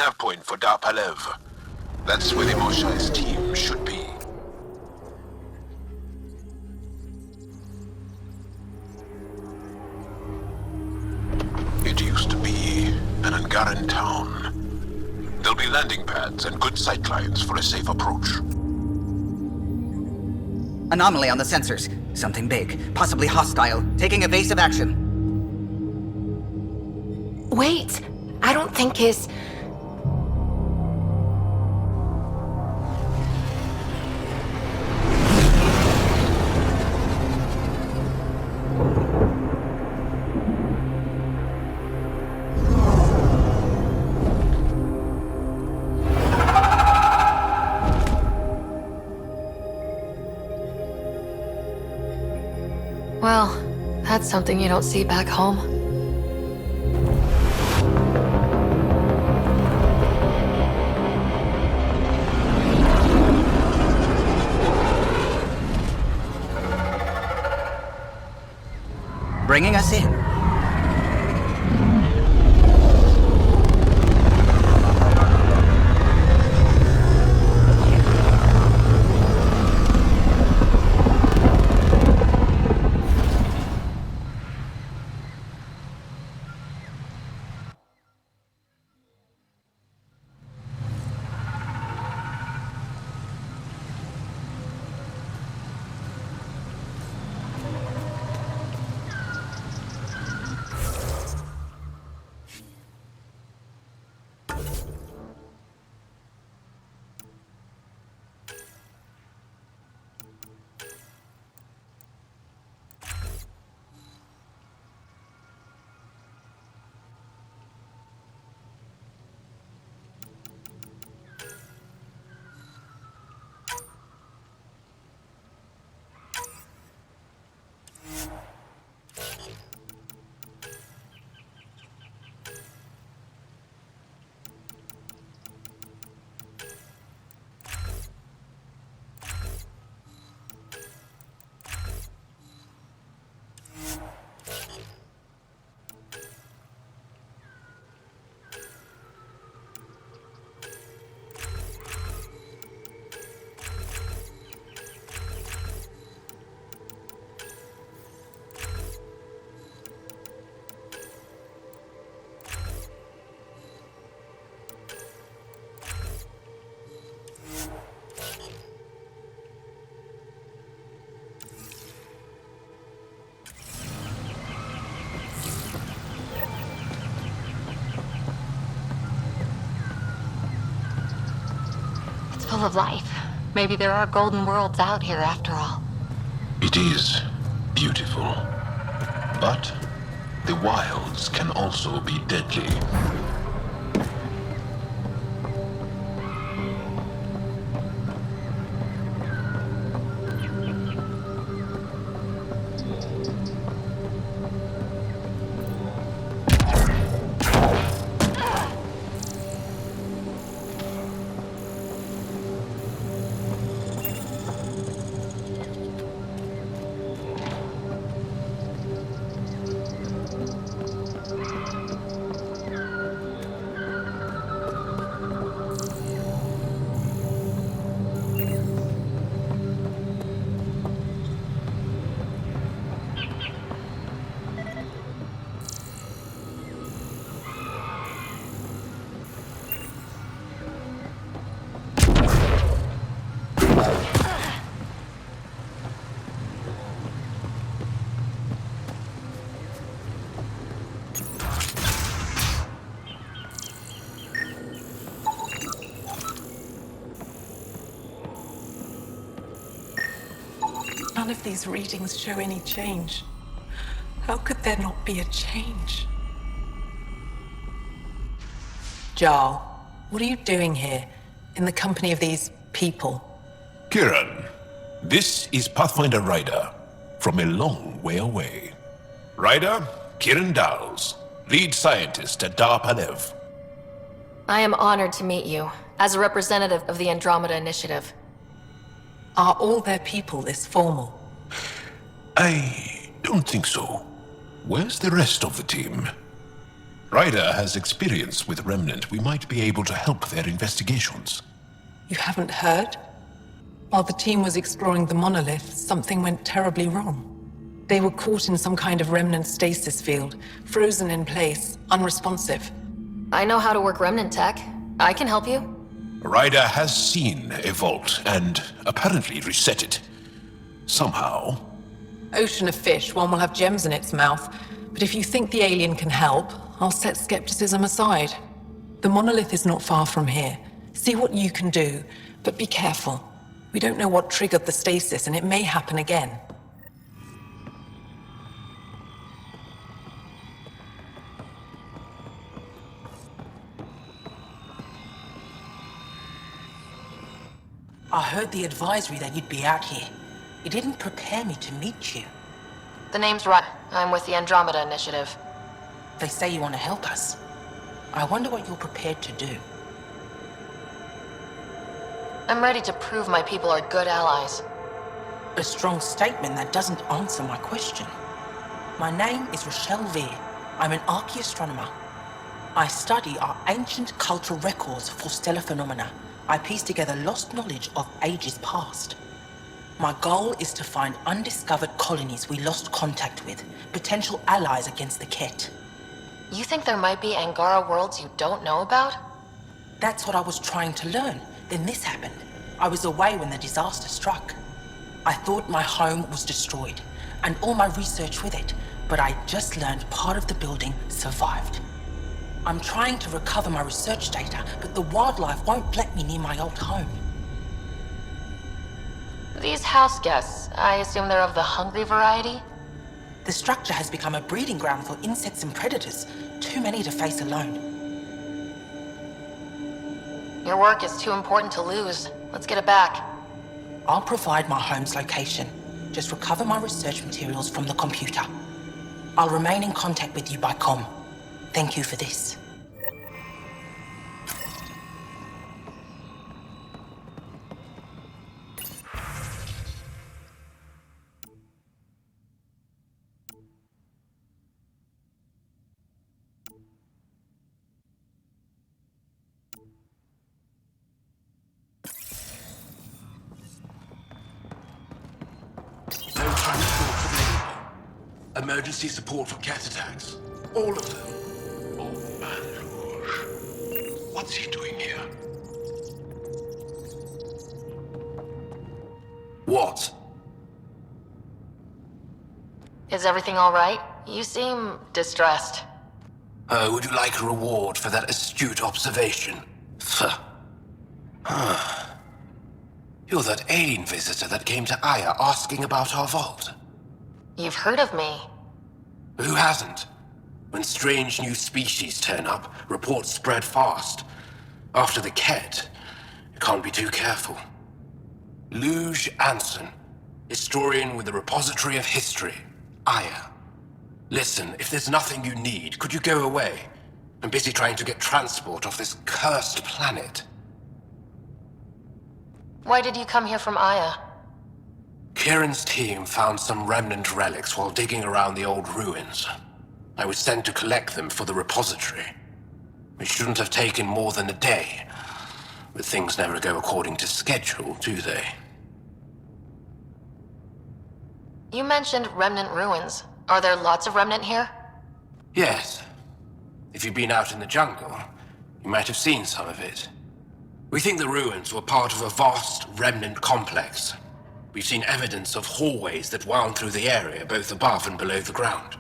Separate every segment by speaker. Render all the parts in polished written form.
Speaker 1: nav point for Darpalev. That's where the Mosha's team should be. It used to be an Angaran town. There'll be landing pads and good sight lines for a safe approach.
Speaker 2: Anomaly on the sensors. Something big, possibly hostile, taking evasive action.
Speaker 3: Wait, I don't think his... Well, that's something you don't see back home.
Speaker 2: Bringing us in.
Speaker 3: Full of life. Maybe there are golden worlds out here after all.
Speaker 1: It is beautiful. But the wilds can also be deadly.
Speaker 4: None of these readings show any change. How could there not be a change? Jarl, what are you doing here, in the company of these people?
Speaker 1: Kiran, this is Pathfinder Ryder, from a long way away. Ryder, Kiran Dals, lead scientist at Darpalev.
Speaker 3: I am honored to meet you, as a representative of the Andromeda Initiative.
Speaker 4: Are all their people this formal?
Speaker 1: I don't think so. Where's the rest of the team? Ryder has experience with Remnant. We might be able to help their investigations.
Speaker 4: You haven't heard? While the team was exploring the monolith, something went terribly wrong. They were caught in some kind of Remnant stasis field, frozen in place, unresponsive.
Speaker 3: I know how to work Remnant tech. I can help you.
Speaker 1: Ryder has seen a vault and apparently reset it. Somehow.
Speaker 4: Ocean of fish, one will have gems in its mouth. But if you think the alien can help, I'll set skepticism aside. The monolith is not far from here. See what you can do, but be careful. We don't know what triggered the stasis, and it may happen again.
Speaker 5: I heard the advisory that you'd be out here. It didn't prepare me to meet you.
Speaker 3: The name's right. I'm with the Andromeda Initiative.
Speaker 5: They say you want to help us. I wonder what you're prepared to do.
Speaker 3: I'm ready to prove my people are good allies.
Speaker 5: A strong statement that doesn't answer my question. My name is Rochelle Vere. I'm an archaeoastronomer. I study our ancient cultural records for stellar phenomena. I piece together lost knowledge of ages past. My goal is to find undiscovered colonies we lost contact with, potential allies against the Ket.
Speaker 3: You think there might be Angara worlds you don't know about?
Speaker 5: That's what I was trying to learn. Then this happened. I was away when the disaster struck. I thought my home was destroyed, and all my research with it, but I just learned part of the building survived. I'm trying to recover my research data, but the wildlife won't let me near my old home.
Speaker 3: These house guests, I assume they're of the hungry variety?
Speaker 5: The structure has become a breeding ground for insects and predators, too many to face alone.
Speaker 3: Your work is too important to lose. Let's get it back.
Speaker 5: I'll provide my home's location. Just recover my research materials from the computer. I'll remain in contact with you by comm. Thank you for this.
Speaker 1: No transport available. Emergency support for cat attacks. All of them. Oh man, Rouge. What's he doing here? What?
Speaker 3: Is everything all right? You seem distressed.
Speaker 1: Would you like a reward for that astute observation? You're that alien visitor that came to Aya asking about our vault.
Speaker 3: You've heard of me.
Speaker 1: Who hasn't? When strange new species turn up, reports spread fast. After the Ket, you can't be too careful. Luge Anson, historian with the Repository of History, Aya. Listen, if there's nothing you need, could you go away? I'm busy trying to get transport off this cursed planet.
Speaker 3: Why did you come here from Aya?
Speaker 1: Kieran's team found some remnant relics while digging around the old ruins. I was sent to collect them for the repository. It shouldn't have taken more than a day, but things never go according to schedule, do they?
Speaker 3: You mentioned remnant ruins. Are there lots of remnant here?
Speaker 1: Yes. If you've been out in the jungle, you might have seen some of it. We think the ruins were part of a vast remnant complex. We've seen evidence of hallways that wound through the area, both above and below the ground.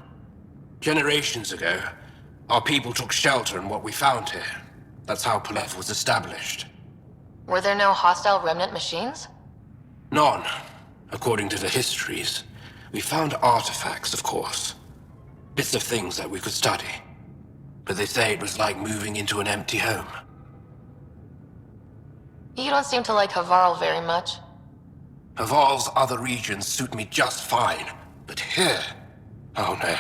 Speaker 1: Generations ago, our people took shelter in what we found here. That's how Palev was established.
Speaker 3: Were there no hostile remnant machines?
Speaker 1: None, according to the histories. We found artifacts, of course. Bits of things that we could study. But they say it was like moving into an empty home.
Speaker 3: You don't seem to like Havarl very much.
Speaker 1: Havarl's other regions suit me just fine, but here... Oh no,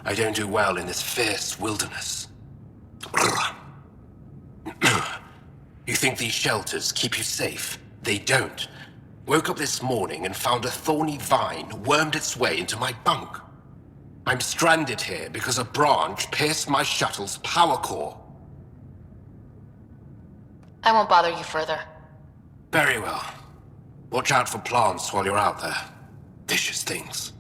Speaker 1: I don't do well in this fierce wilderness. You think these shelters keep you safe? They don't. Woke up this morning and found a thorny vine wormed its way into my bunk. I'm stranded here because a branch pierced my shuttle's power core.
Speaker 3: I won't bother you further.
Speaker 1: Very well. Watch out for plants while you're out there. Vicious things.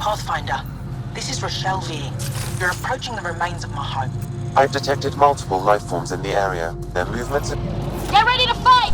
Speaker 5: Pathfinder, this is Rochelle Veer. You're approaching the remains of my home.
Speaker 6: I've detected multiple life forms in the area. Their movements are...
Speaker 3: Get ready to fight!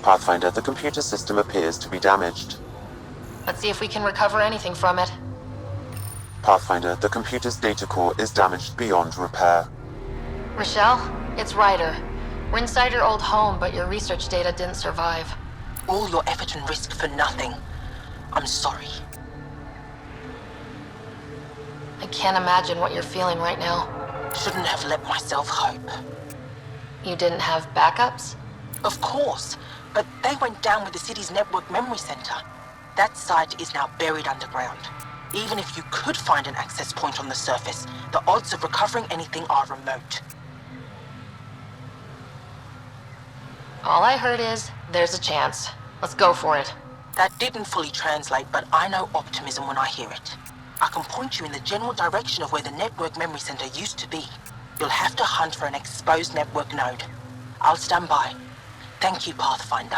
Speaker 6: Pathfinder, the computer system appears to be damaged.
Speaker 3: Let's see if we can recover anything from it.
Speaker 6: Pathfinder, the computer's data core is damaged beyond repair.
Speaker 3: Rochelle, it's Ryder. We're inside your old home, but your research data didn't survive.
Speaker 5: All your effort and risk for nothing. I'm sorry.
Speaker 3: I can't imagine what you're feeling right now.
Speaker 5: Shouldn't have let myself hope.
Speaker 3: You didn't have backups?
Speaker 5: Of course, but they went down with the city's network memory center. That site is now buried underground. Even if you could find an access point on the surface, the odds of recovering anything are remote.
Speaker 3: All I heard is, there's a chance. Let's go for it.
Speaker 5: That didn't fully translate, but I know optimism when I hear it. I can point you in the general direction of where the network memory center used to be. You'll have to hunt for an exposed network node. I'll stand by. Thank you, Pathfinder.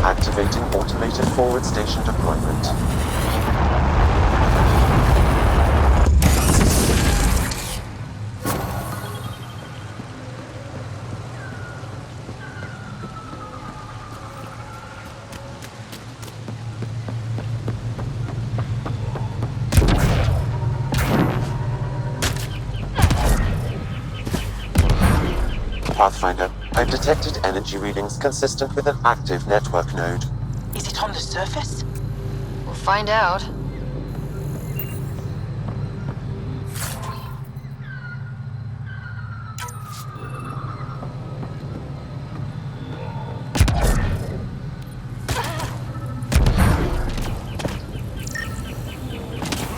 Speaker 6: Activating automated forward station deployment. Pathfinder, I've detected energy readings consistent with an active network node.
Speaker 5: Is it on the surface?
Speaker 3: We'll find out.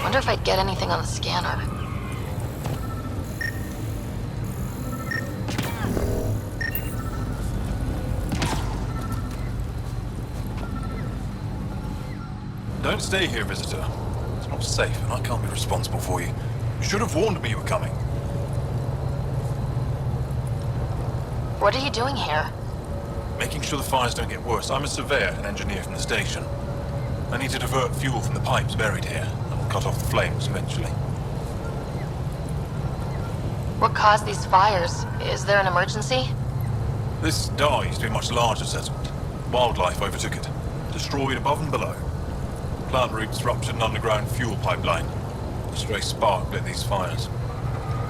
Speaker 3: Wonder if I'd get anything on the scanner.
Speaker 7: Don't stay here, visitor. It's not safe, and I can't be responsible for you. You should have warned me you were coming.
Speaker 3: What are you doing here?
Speaker 7: Making sure the fires don't get worse. I'm a surveyor and engineer from the station. I need to divert fuel from the pipes buried here. That'll cut off the flames eventually.
Speaker 3: What caused these fires? Is there an emergency?
Speaker 7: This dye used to be a much larger settlement. Wildlife overtook it, destroyed above and below. Plant roots ruptured an underground fuel pipeline. A stray spark lit these fires.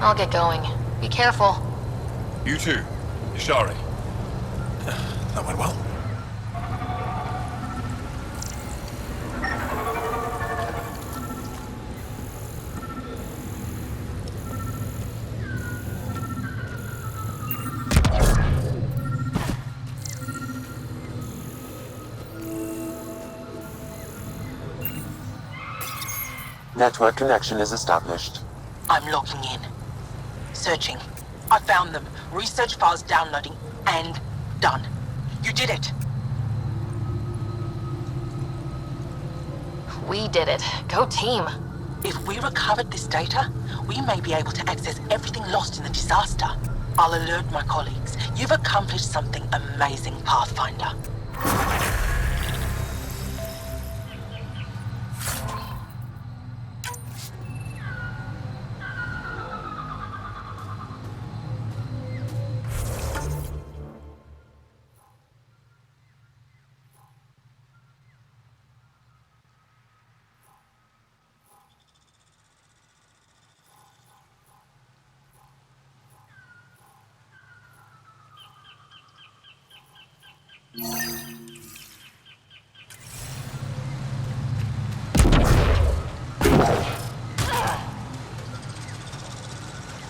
Speaker 3: I'll get going. Be careful.
Speaker 7: You too, Ishari. That went well.
Speaker 6: Network connection is established.
Speaker 5: I'm logging in. Searching. I found them. Research files downloading and done. You did it.
Speaker 3: We did it. Go team.
Speaker 5: If we recovered this data, we may be able to access everything lost in the disaster. I'll alert my colleagues. You've accomplished something amazing, Pathfinder.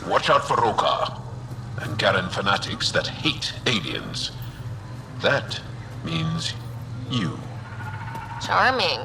Speaker 8: Watch out for Roka and Garen fanatics that hate aliens. That means you.
Speaker 3: Charming.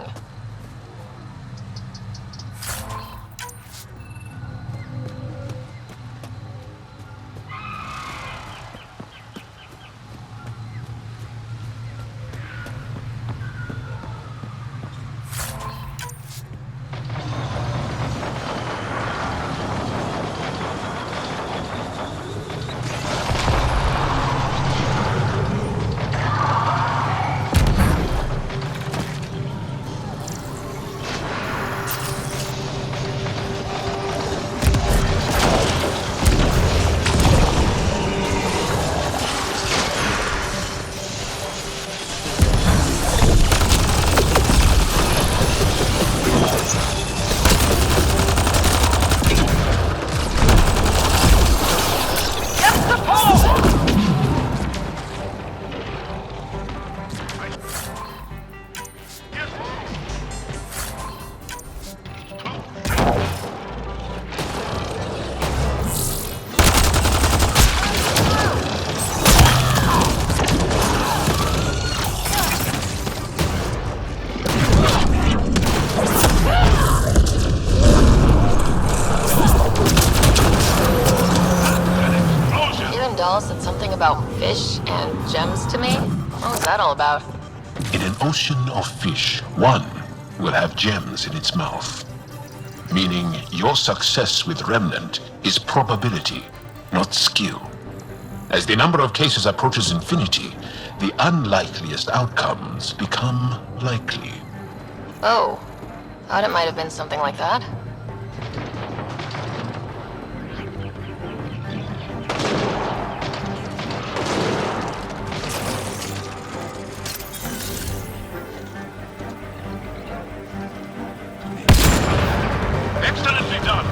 Speaker 3: Said something about fish and gems to me. What was that all about?
Speaker 8: In an ocean of fish, one will have gems in its mouth. Meaning your success with Remnant is probability, not skill. As the number of cases approaches infinity, the unlikeliest outcomes become likely.
Speaker 3: Oh, thought it might have been something like that.
Speaker 8: Excellently done!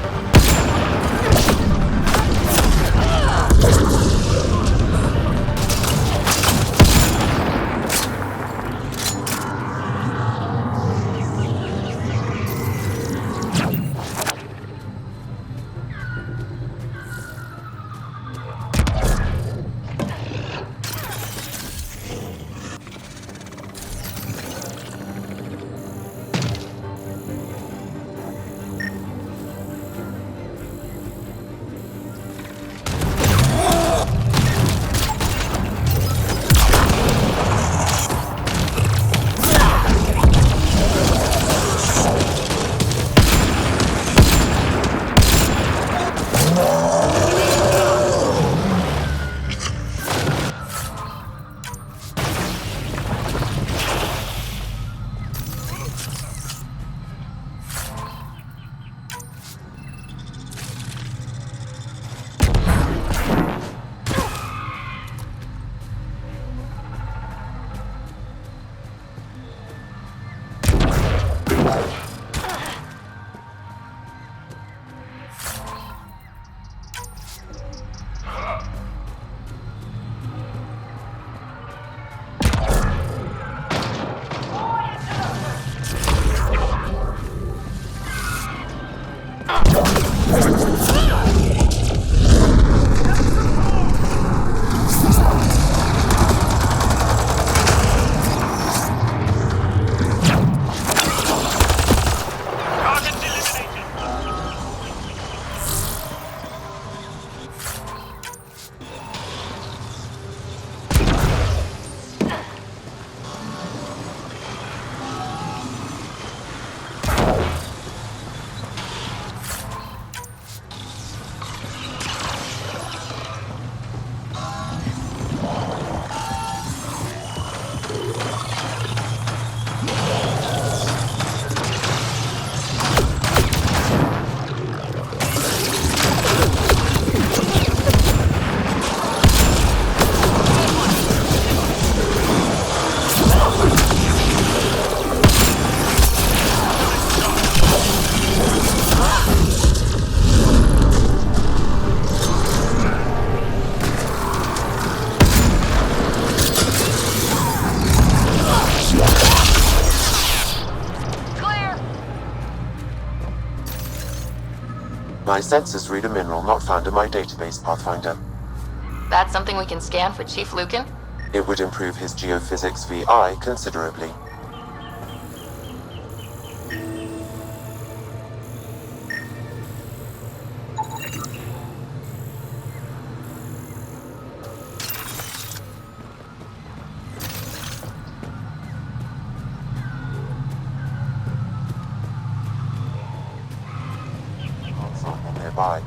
Speaker 6: My sensors read a mineral not found in my database, Pathfinder.
Speaker 3: That's something we can scan for Chief Lucan?
Speaker 6: It would improve his geophysics VI considerably. Nearby.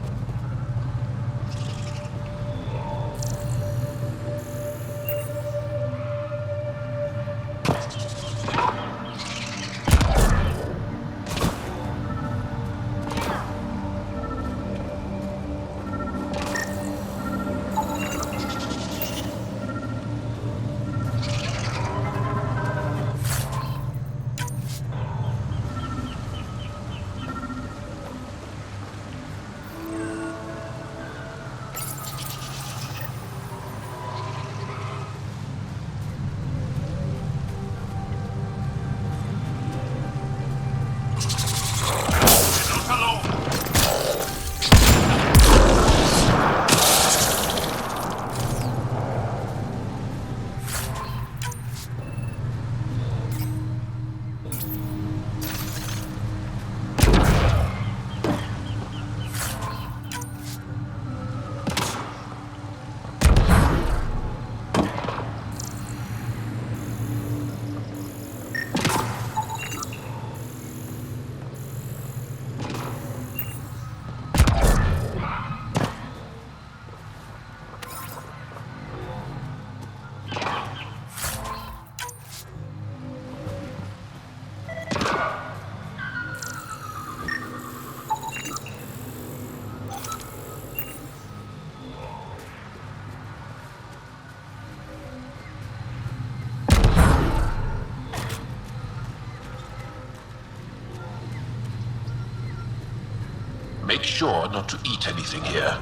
Speaker 8: Make sure not to eat anything here,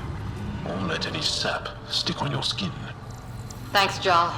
Speaker 8: or let any sap stick on your skin.
Speaker 3: Thanks, Jal.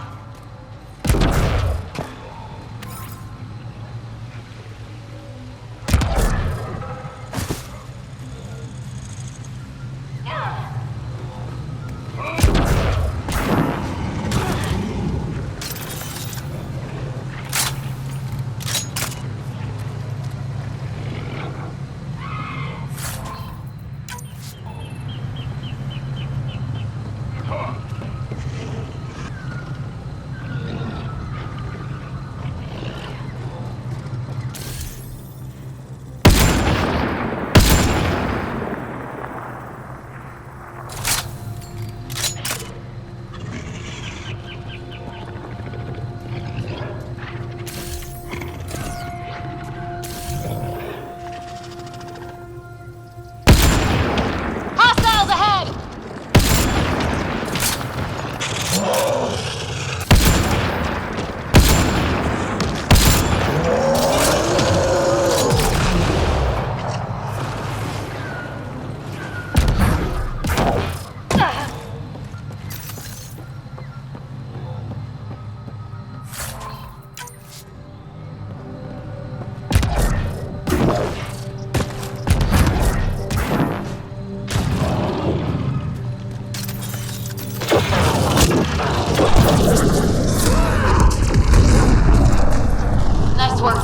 Speaker 3: Nice work.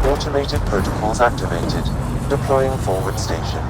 Speaker 6: Automated protocols activated. Deploying forward station.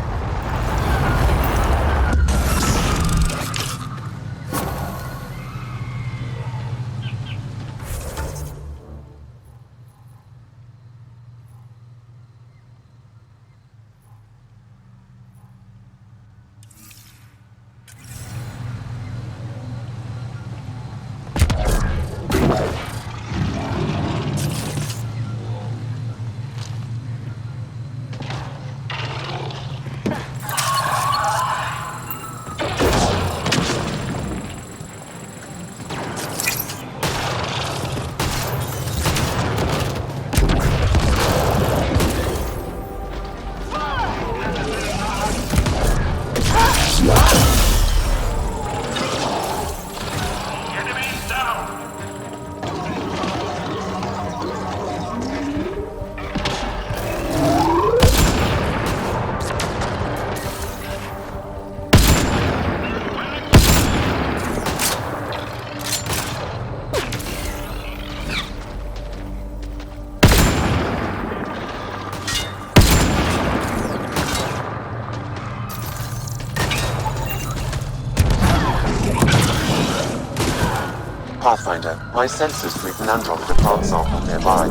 Speaker 6: Pathfinder, my sensors read an Andromeda plant sample nearby.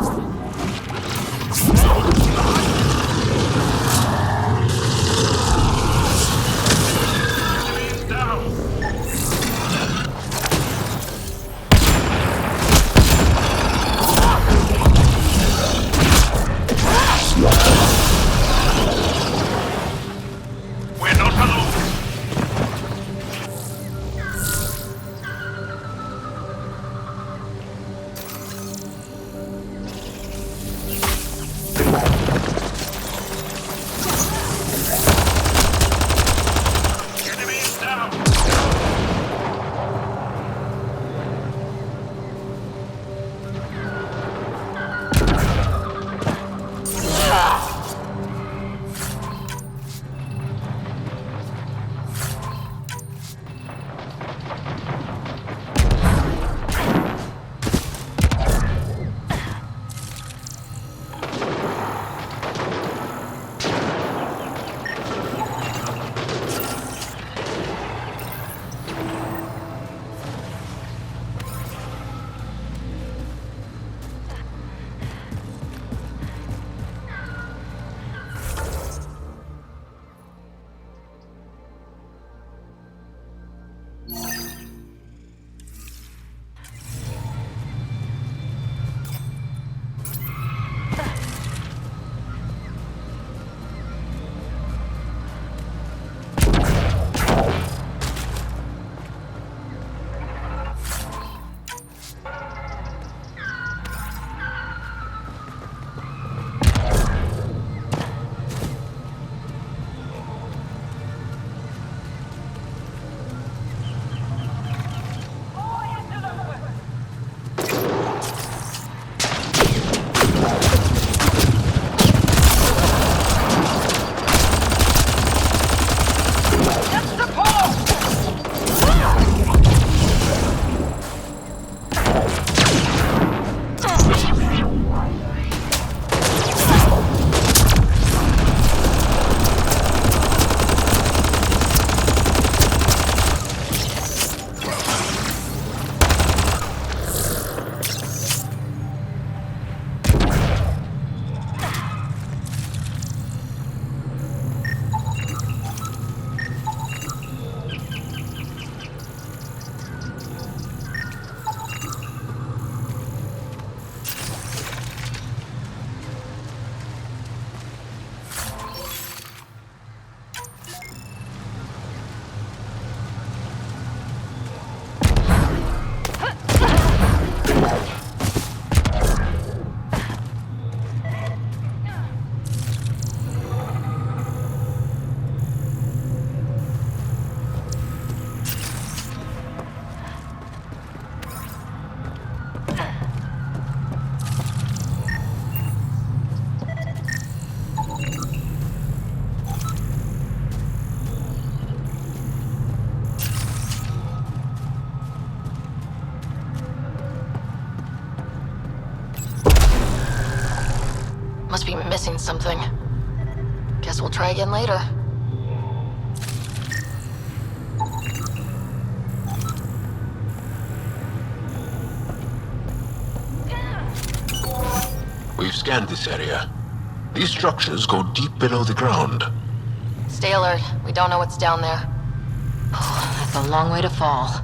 Speaker 7: We're not alone. Enemy is down.
Speaker 3: Must be missing something. Guess we'll try again later.
Speaker 8: We've scanned this area. These structures go deep below the ground.
Speaker 3: Stay alert. We don't know what's down there. Oh, that's a long way to fall.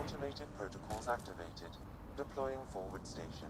Speaker 6: Automated protocols activated. Deploying forward station.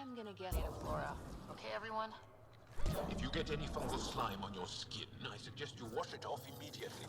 Speaker 3: I'm gonna get you to Flora. Okay, everyone?
Speaker 8: If you get any fungal slime on your skin, I suggest you wash it off immediately.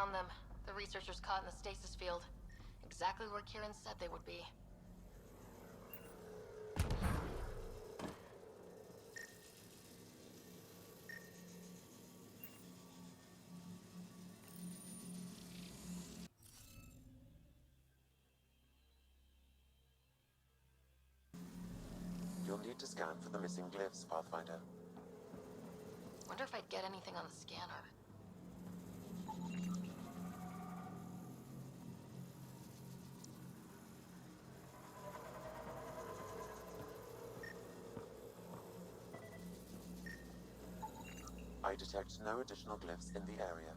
Speaker 3: Found them. The researchers caught in the stasis field. Exactly where Kieran said they would be.
Speaker 6: You'll need to scan for the missing glyphs, Pathfinder.
Speaker 3: Wonder if I'd get anything on the scanner.
Speaker 6: I detect no additional glyphs in the area.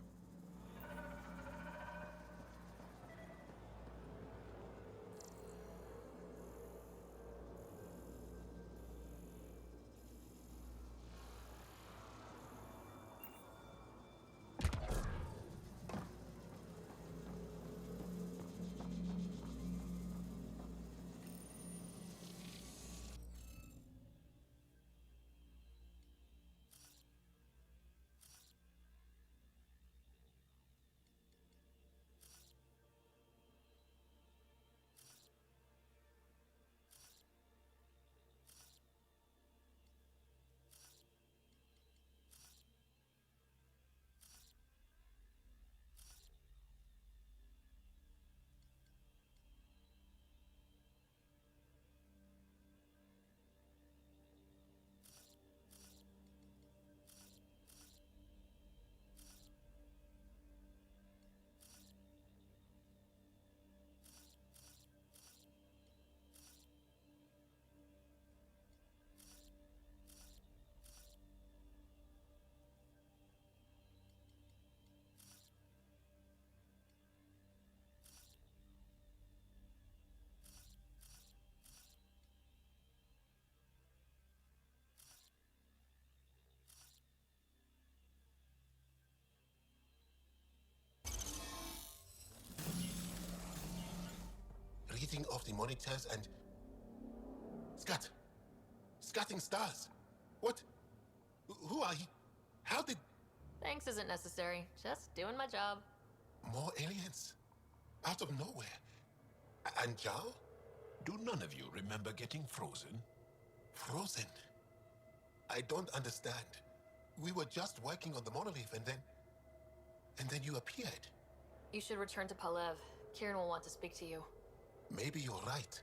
Speaker 8: Reading off the monitors and... Scatting stars. What? Who are you? How did...
Speaker 3: Thanks isn't necessary. Just doing my job.
Speaker 8: More aliens? Out of nowhere? And Zhao?
Speaker 9: Do none of you remember getting frozen?
Speaker 8: Frozen? I don't understand. We were just working on the monolith and then you appeared.
Speaker 3: You should return to Palev. Kieran will want to speak to you.
Speaker 8: Maybe you're right.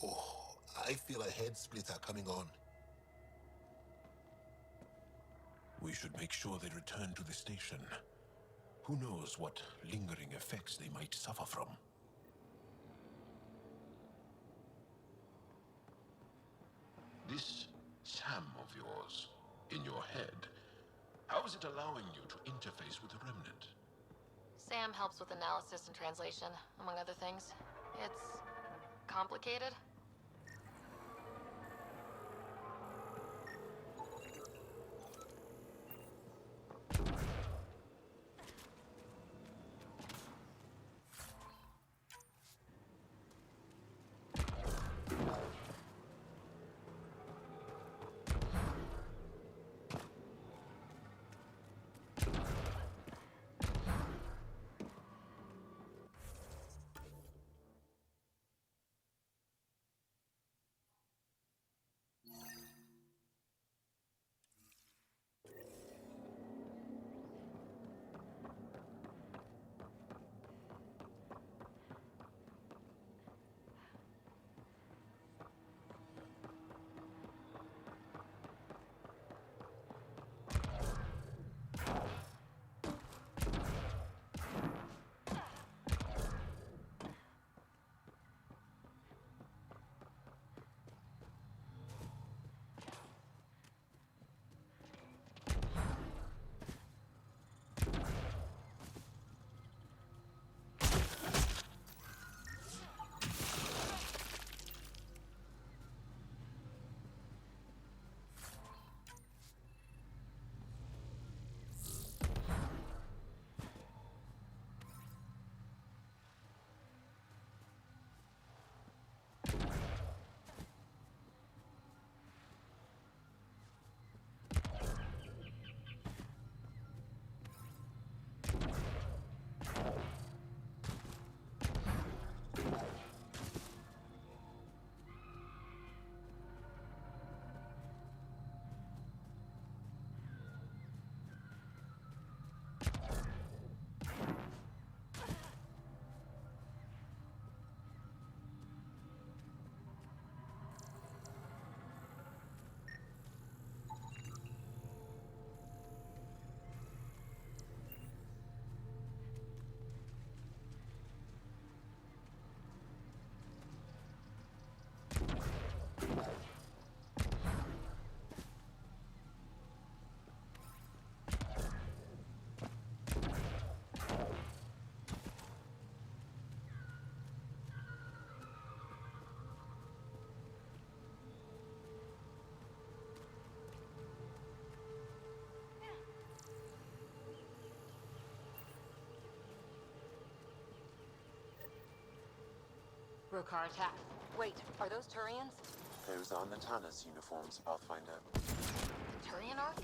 Speaker 8: Oh, I feel a head splitter coming on.
Speaker 9: We should make sure they return to the station. Who knows what lingering effects they might suffer from.
Speaker 8: This Sam of yours, in your head, how is it allowing you to interface with the Remnant?
Speaker 3: Sam helps with analysis and translation, among other things. It's complicated. Brokar attack. Wait, are those Turians?
Speaker 6: Those are Natana's uniforms, Pathfinder.
Speaker 3: The Turian Ark?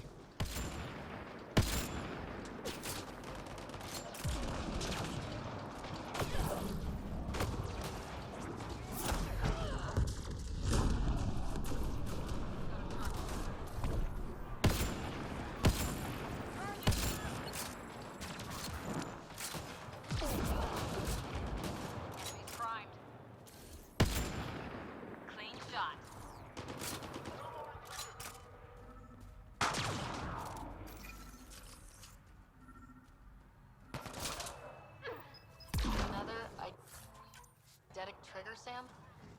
Speaker 3: Enemies primed. Clean shot. Another eidetic trigger, Sam?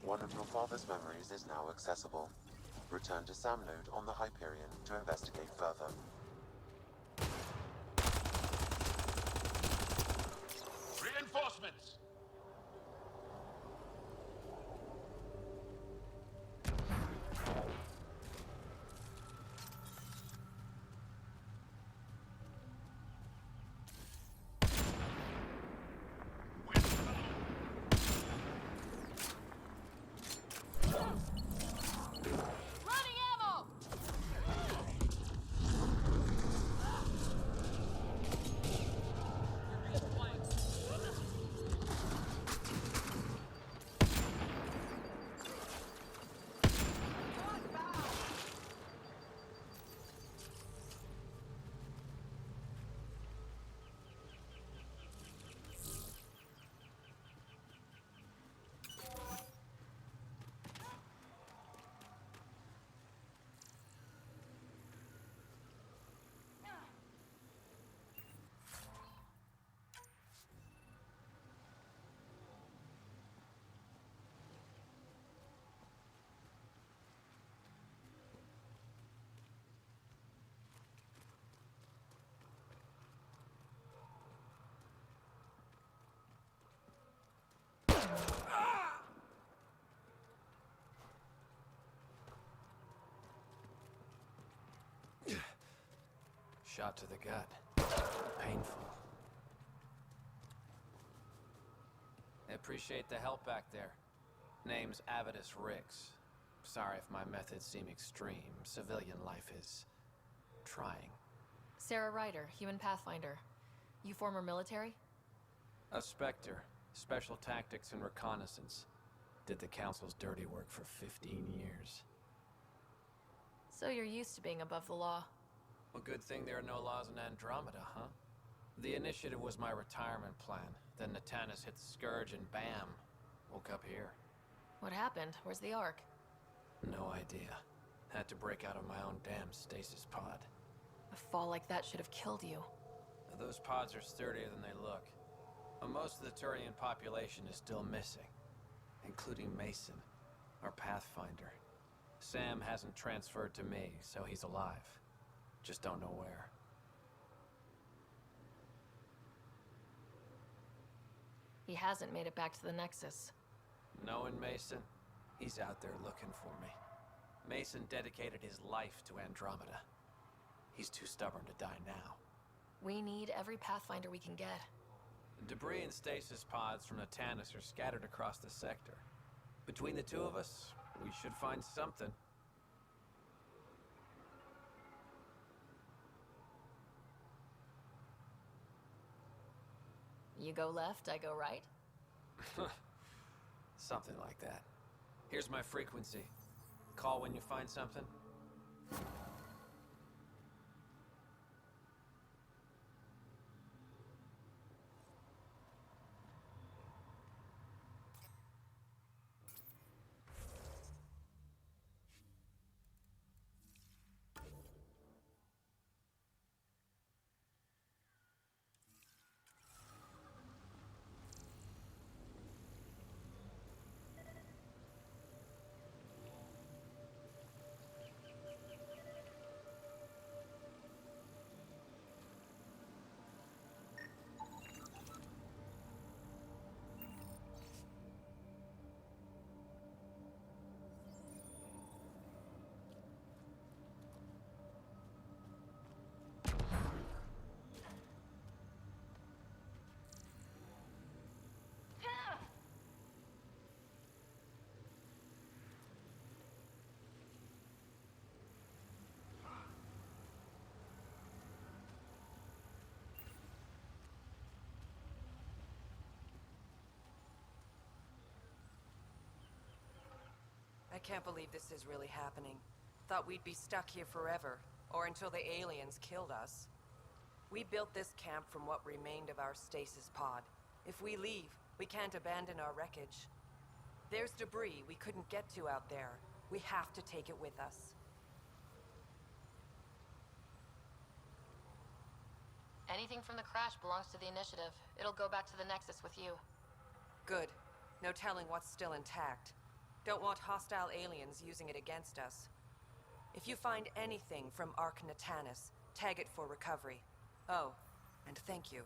Speaker 6: One of your father's memories is now accessible. Return to Sam Node on the Hyperion to investigate further.
Speaker 8: Reinforcements!
Speaker 3: Running ammo!
Speaker 10: Shot to the gut. Painful. I appreciate the help back there. Name's Avidus Rix. Sorry if my methods seem extreme. Civilian life is trying.
Speaker 3: Sarah Ryder, human pathfinder. You former military?
Speaker 10: A Spectre. Special tactics and reconnaissance. Did the Council's dirty work for 15 years.
Speaker 3: So you're used to being above the law.
Speaker 10: Well, good thing there are no laws in Andromeda, huh? The initiative was my retirement plan. Then Natanus hit the Scourge and bam! Woke up here.
Speaker 3: What happened? Where's the Ark?
Speaker 10: No idea. Had to break out of my own damn stasis pod.
Speaker 3: A fall like that should have killed you.
Speaker 10: Those pods are sturdier than they look. But most of the Turian population is still missing. Including Mason, our Pathfinder. Sam hasn't transferred to me, so he's alive. Just don't know where.
Speaker 3: He hasn't made it back to the Nexus.
Speaker 10: Knowing Mason, he's out there looking for me. Mason dedicated his life to Andromeda. He's too stubborn to die now.
Speaker 3: We need every Pathfinder we can get.
Speaker 10: Debris and stasis pods from Natanus are scattered across the sector. Between the two of us, we should find something.
Speaker 3: You go left, I go right?
Speaker 10: Something like that. Here's my frequency. Call when you find something.
Speaker 11: can't believe this is really happening. Thought we'd be stuck here forever, or until the aliens killed us. We built this camp from what remained of our stasis pod. If we leave, we can't abandon our wreckage. There's debris we couldn't get to out there. We have to take it with us.
Speaker 3: Anything from the crash belongs to the Initiative. It'll go back to the Nexus with you.
Speaker 11: Good. No telling what's still intact. Don't want hostile aliens using it against us. If you find anything from Ark Natanis, tag it for recovery. Oh, and thank you.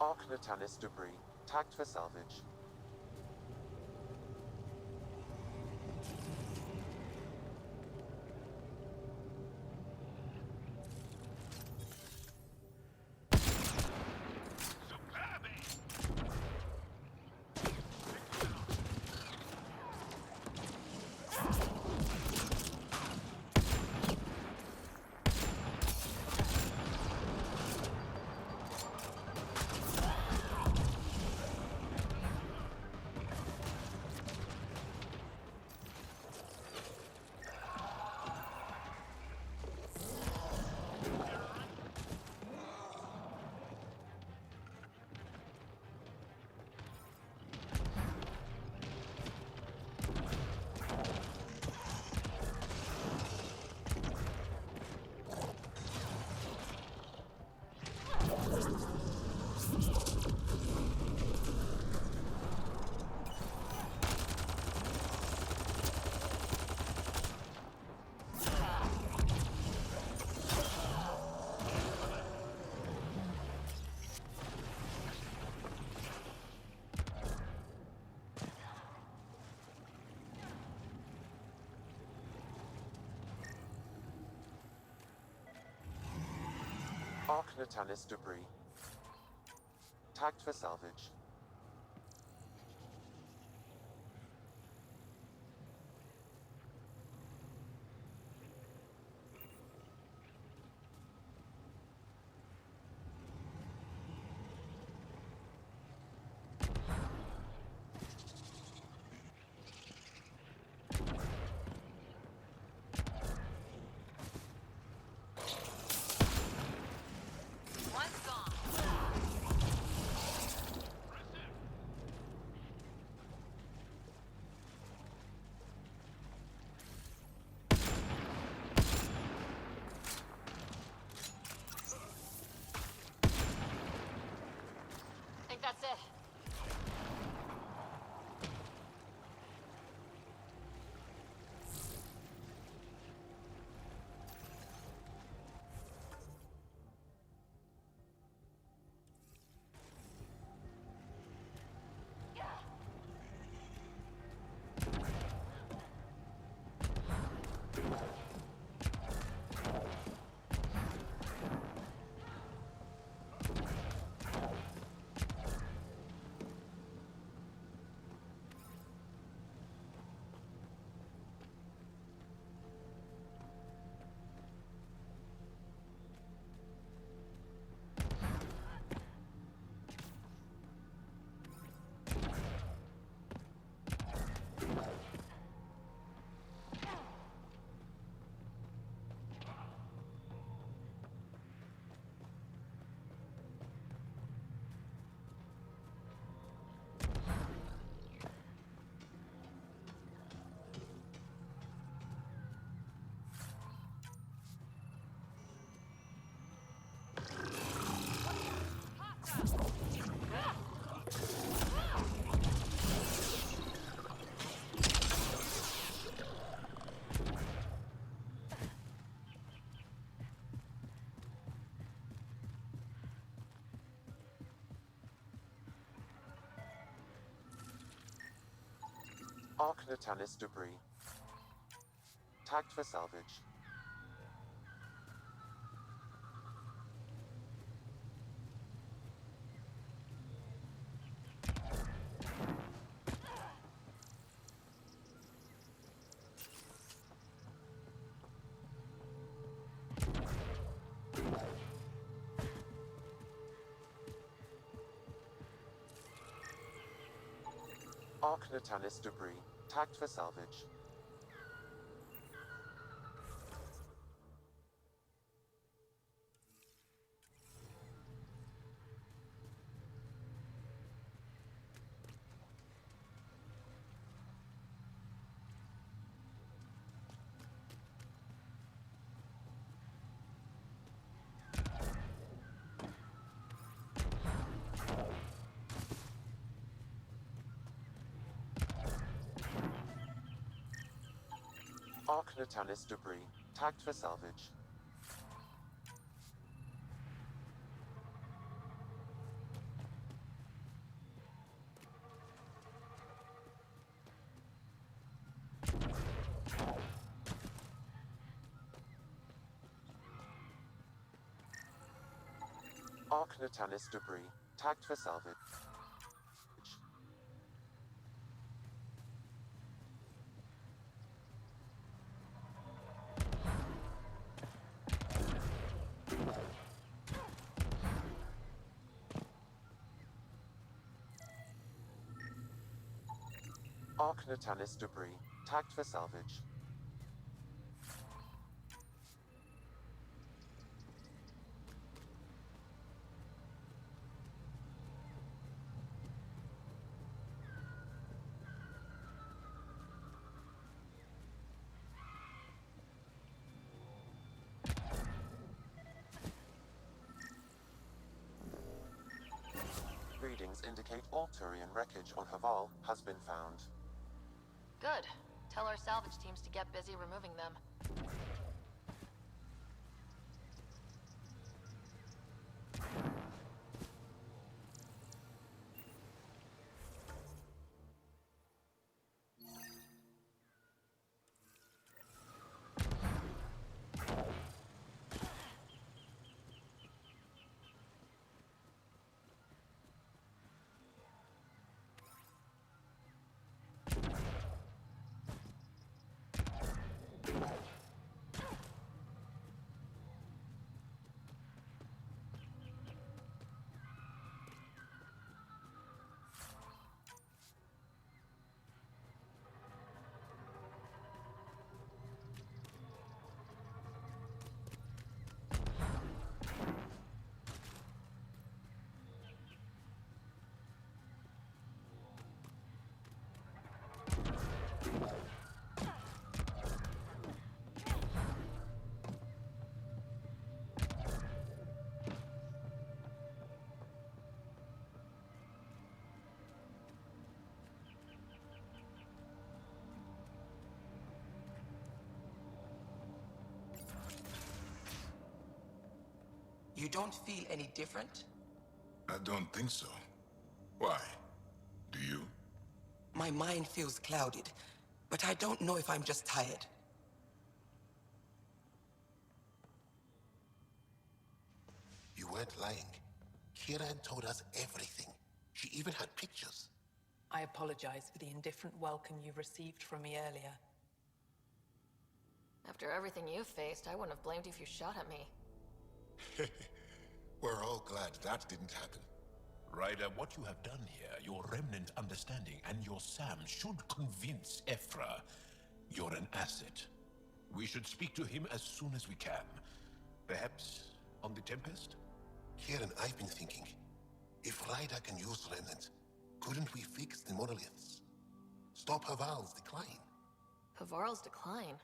Speaker 6: Ark Natanis debris, tagged for salvage. Ark Natanis debris, tagged for salvage. Arc Natalis debris. Tagged for salvage. Arc Natalis debris. Tagged for salvage. Arc Natalis debris. Tagged for salvage. Arc Natalis debris. Tagged for salvage. Arc Natalis debris. Tagged for salvage. Readings indicate all Turian wreckage on Havarl has been found.
Speaker 3: Good. Tell our salvage teams to get busy removing them.
Speaker 5: You don't feel any different?
Speaker 9: I don't think so. Why? Do you?
Speaker 5: My mind feels clouded, but I don't know if I'm just tired.
Speaker 8: You weren't lying. Kieran told us everything. She even had pictures.
Speaker 4: I apologize for the indifferent welcome you received from me earlier.
Speaker 3: After everything you faced, I wouldn't have blamed you if you shot at me.
Speaker 8: We're all glad that didn't happen.
Speaker 9: Ryder, what you have done here, your remnant understanding and your Sam should convince Ephra you're an asset. We should speak to him as soon as we can. Perhaps on the Tempest?
Speaker 8: Kieran, I've been thinking. If Ryder can use remnant, couldn't we fix the monoliths? Stop Havarl's decline?
Speaker 3: Havarl's decline?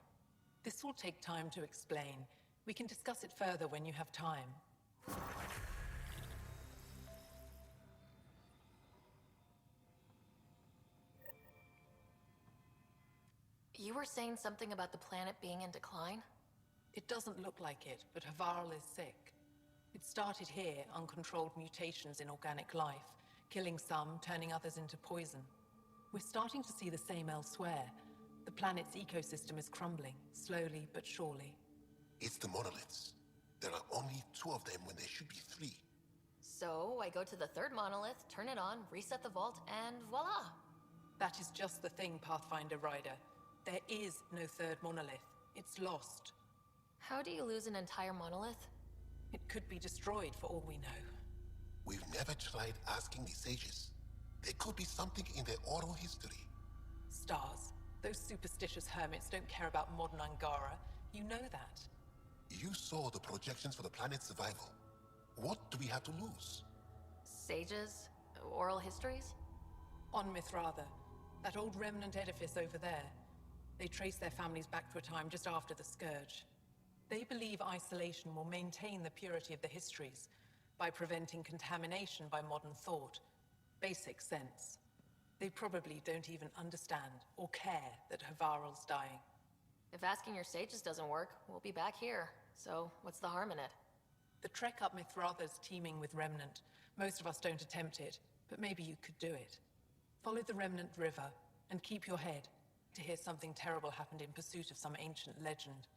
Speaker 4: This will take time to explain. We can discuss it further when you have time.
Speaker 3: You were saying something about the planet being in decline?
Speaker 4: It doesn't look like it, but Havarl is sick. It started here, uncontrolled mutations in organic life, killing some, turning others into poison. We're starting to see the same elsewhere. The planet's ecosystem is crumbling, slowly but surely.
Speaker 9: It's the monoliths. There are only 2 of them when there should be 3.
Speaker 3: So I go to the third monolith, turn it on, reset the vault, and voila!
Speaker 4: That is just the thing, Pathfinder Rider. There is no third monolith. It's lost.
Speaker 3: How do you lose an entire monolith?
Speaker 4: It could be destroyed for all we know.
Speaker 9: We've never tried asking the sages. There could be something in their oral history.
Speaker 4: Stars. Those superstitious hermits don't care about modern Angara. You know that.
Speaker 9: You saw the projections for the planet's survival. What do we have to lose?
Speaker 3: Sages? Oral histories?
Speaker 4: On Mithratha, that old remnant edifice over there. They trace their families back to a time just after the Scourge. They believe isolation will maintain the purity of the histories by preventing contamination by modern thought. Basic sense. They probably don't even understand or care that Havarl's dying.
Speaker 3: If asking your sages doesn't work, we'll be back here. So, what's the harm in it?
Speaker 4: The trek up Mithratha's teeming with Remnant. Most of us don't attempt it, but maybe you could do it. Follow the Remnant River, and keep your head to hear something terrible happened in pursuit of some ancient legend.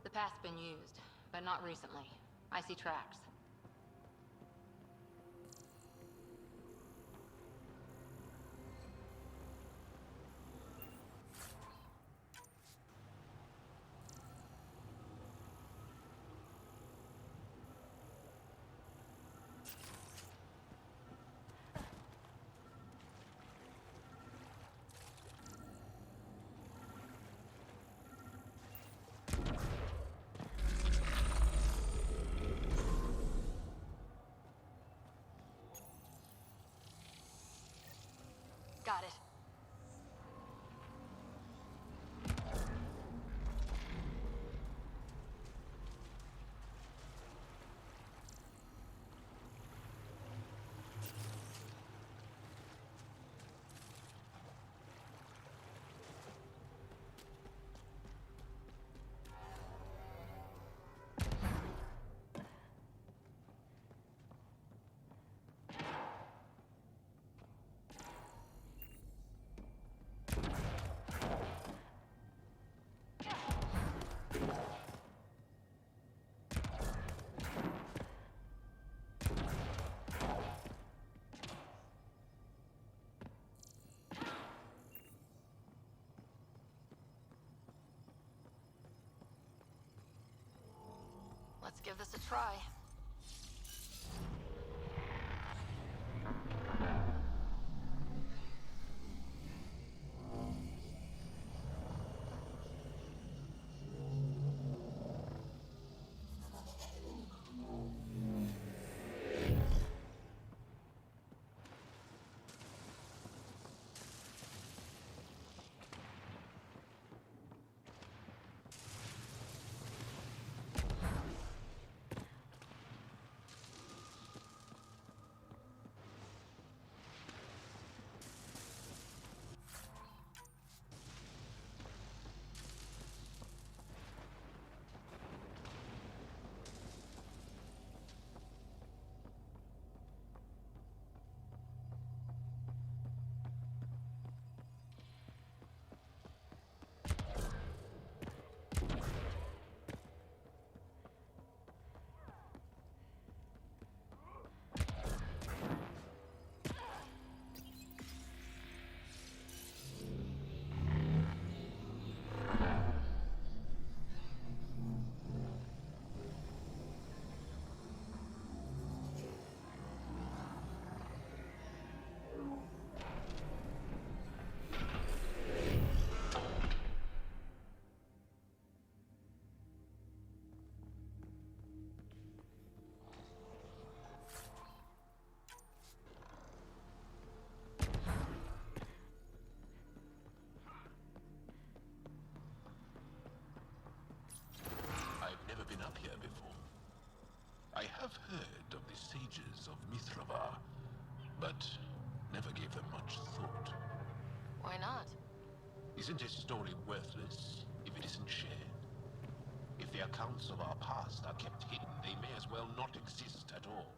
Speaker 12: The path's been used, but not recently. I see tracks.
Speaker 3: Got it. Let's give this a try.
Speaker 9: I have heard of the sages of Mithravar, but never gave them much thought.
Speaker 3: Why not?
Speaker 9: Isn't a story worthless if it isn't shared? If the accounts of our past are kept hidden, they may as well not exist at all.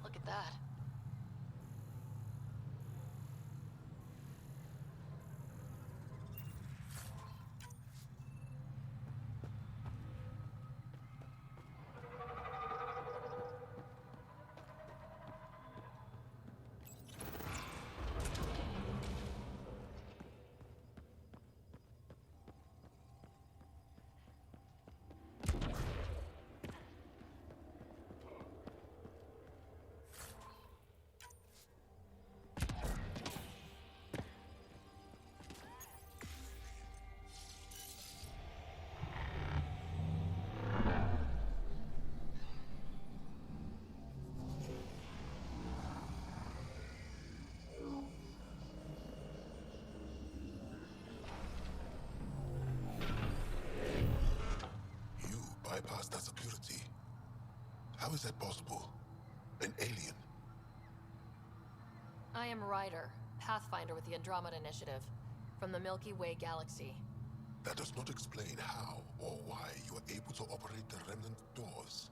Speaker 3: Look at that.
Speaker 9: Bypass that security. How is that possible? An alien?
Speaker 3: I am Ryder, Pathfinder with the Andromeda Initiative, from the Milky Way galaxy.
Speaker 9: That does not explain how or why you are able to operate the remnant doors.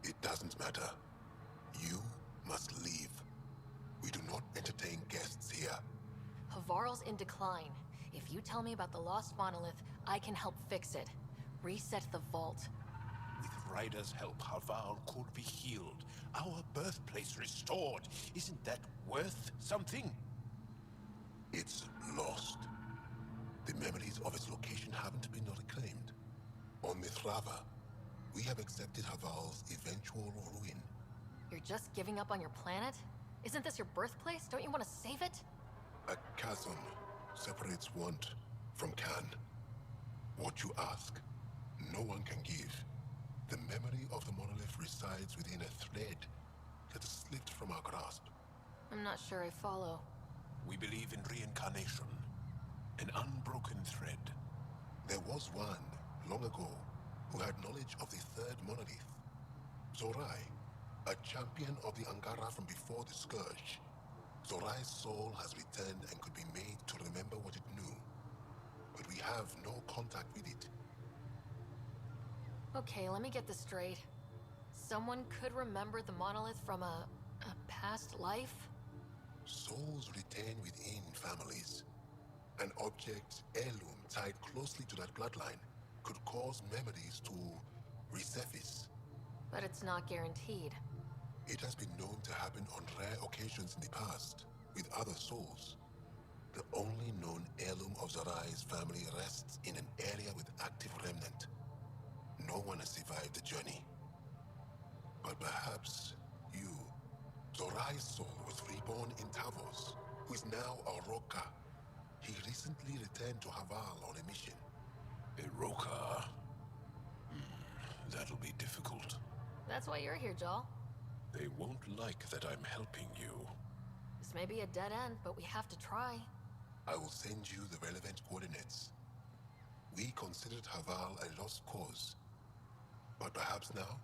Speaker 9: It doesn't matter. You must leave. We do not entertain guests here.
Speaker 3: Havarl's in decline. If you tell me about the lost monolith, I can help fix it. Reset the vault.
Speaker 9: With Ryder's help, Havarl could be healed. Our birthplace restored. Isn't that worth something? It's lost. The memories of its location haven't been reclaimed. On Mithrava, we have accepted Havarl's eventual ruin.
Speaker 3: You're just giving up on your planet? Isn't this your birthplace? Don't you want to save it?
Speaker 9: A chasm separates want from can. What you ask, no one can give. The memory of the monolith resides within a thread that has slipped from our grasp.
Speaker 3: I'm not sure I follow.
Speaker 9: We believe in reincarnation, an unbroken thread. There was one, long ago, who had knowledge of the third monolith. Zorai, a champion of the Angara from before the Scourge. Zorai's soul has returned and could be made to remember what it knew. But we have no contact with it.
Speaker 3: Okay, let me get this straight. Someone could remember the monolith from a past life?
Speaker 9: Souls retain within families. An object, heirloom, tied closely to that bloodline could cause memories to resurface.
Speaker 3: But it's not guaranteed.
Speaker 9: It has been known to happen on rare occasions in the past, with other souls. The only known heirloom of Zorai's family rests in an area with active remnant. No one has survived the journey. But perhaps you, Zorai's soul was reborn in Tavos, who is now a Roka. He recently returned to Havarl on a mission. A Roka? That'll be difficult.
Speaker 3: That's why you're here, Jal.
Speaker 9: They won't like that I'm helping you.
Speaker 3: This may be a dead end, but we have to try.
Speaker 9: I will send you the relevant coordinates. We considered Havarl a lost cause. But perhaps now,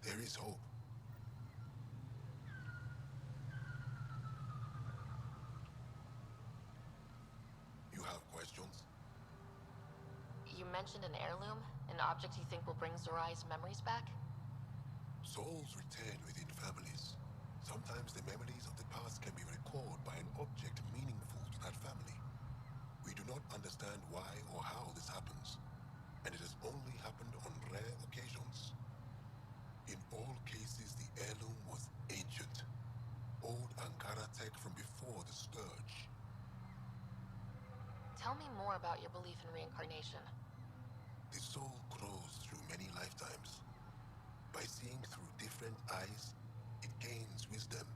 Speaker 9: there is hope. You have questions?
Speaker 3: You mentioned an heirloom, an object you think will bring Zorai's memories back?
Speaker 9: Souls return within families. Sometimes the memories of the past can be recalled by an object meaningful to that family. We do not understand why or how this happens, and it has only happened on rare occasions. In all cases, the heirloom was ancient. Old Ankara tech from before the Scourge.
Speaker 3: Tell me more about your belief in reincarnation.
Speaker 9: The soul grows through many lifetimes. By seeing through different eyes, it gains wisdom.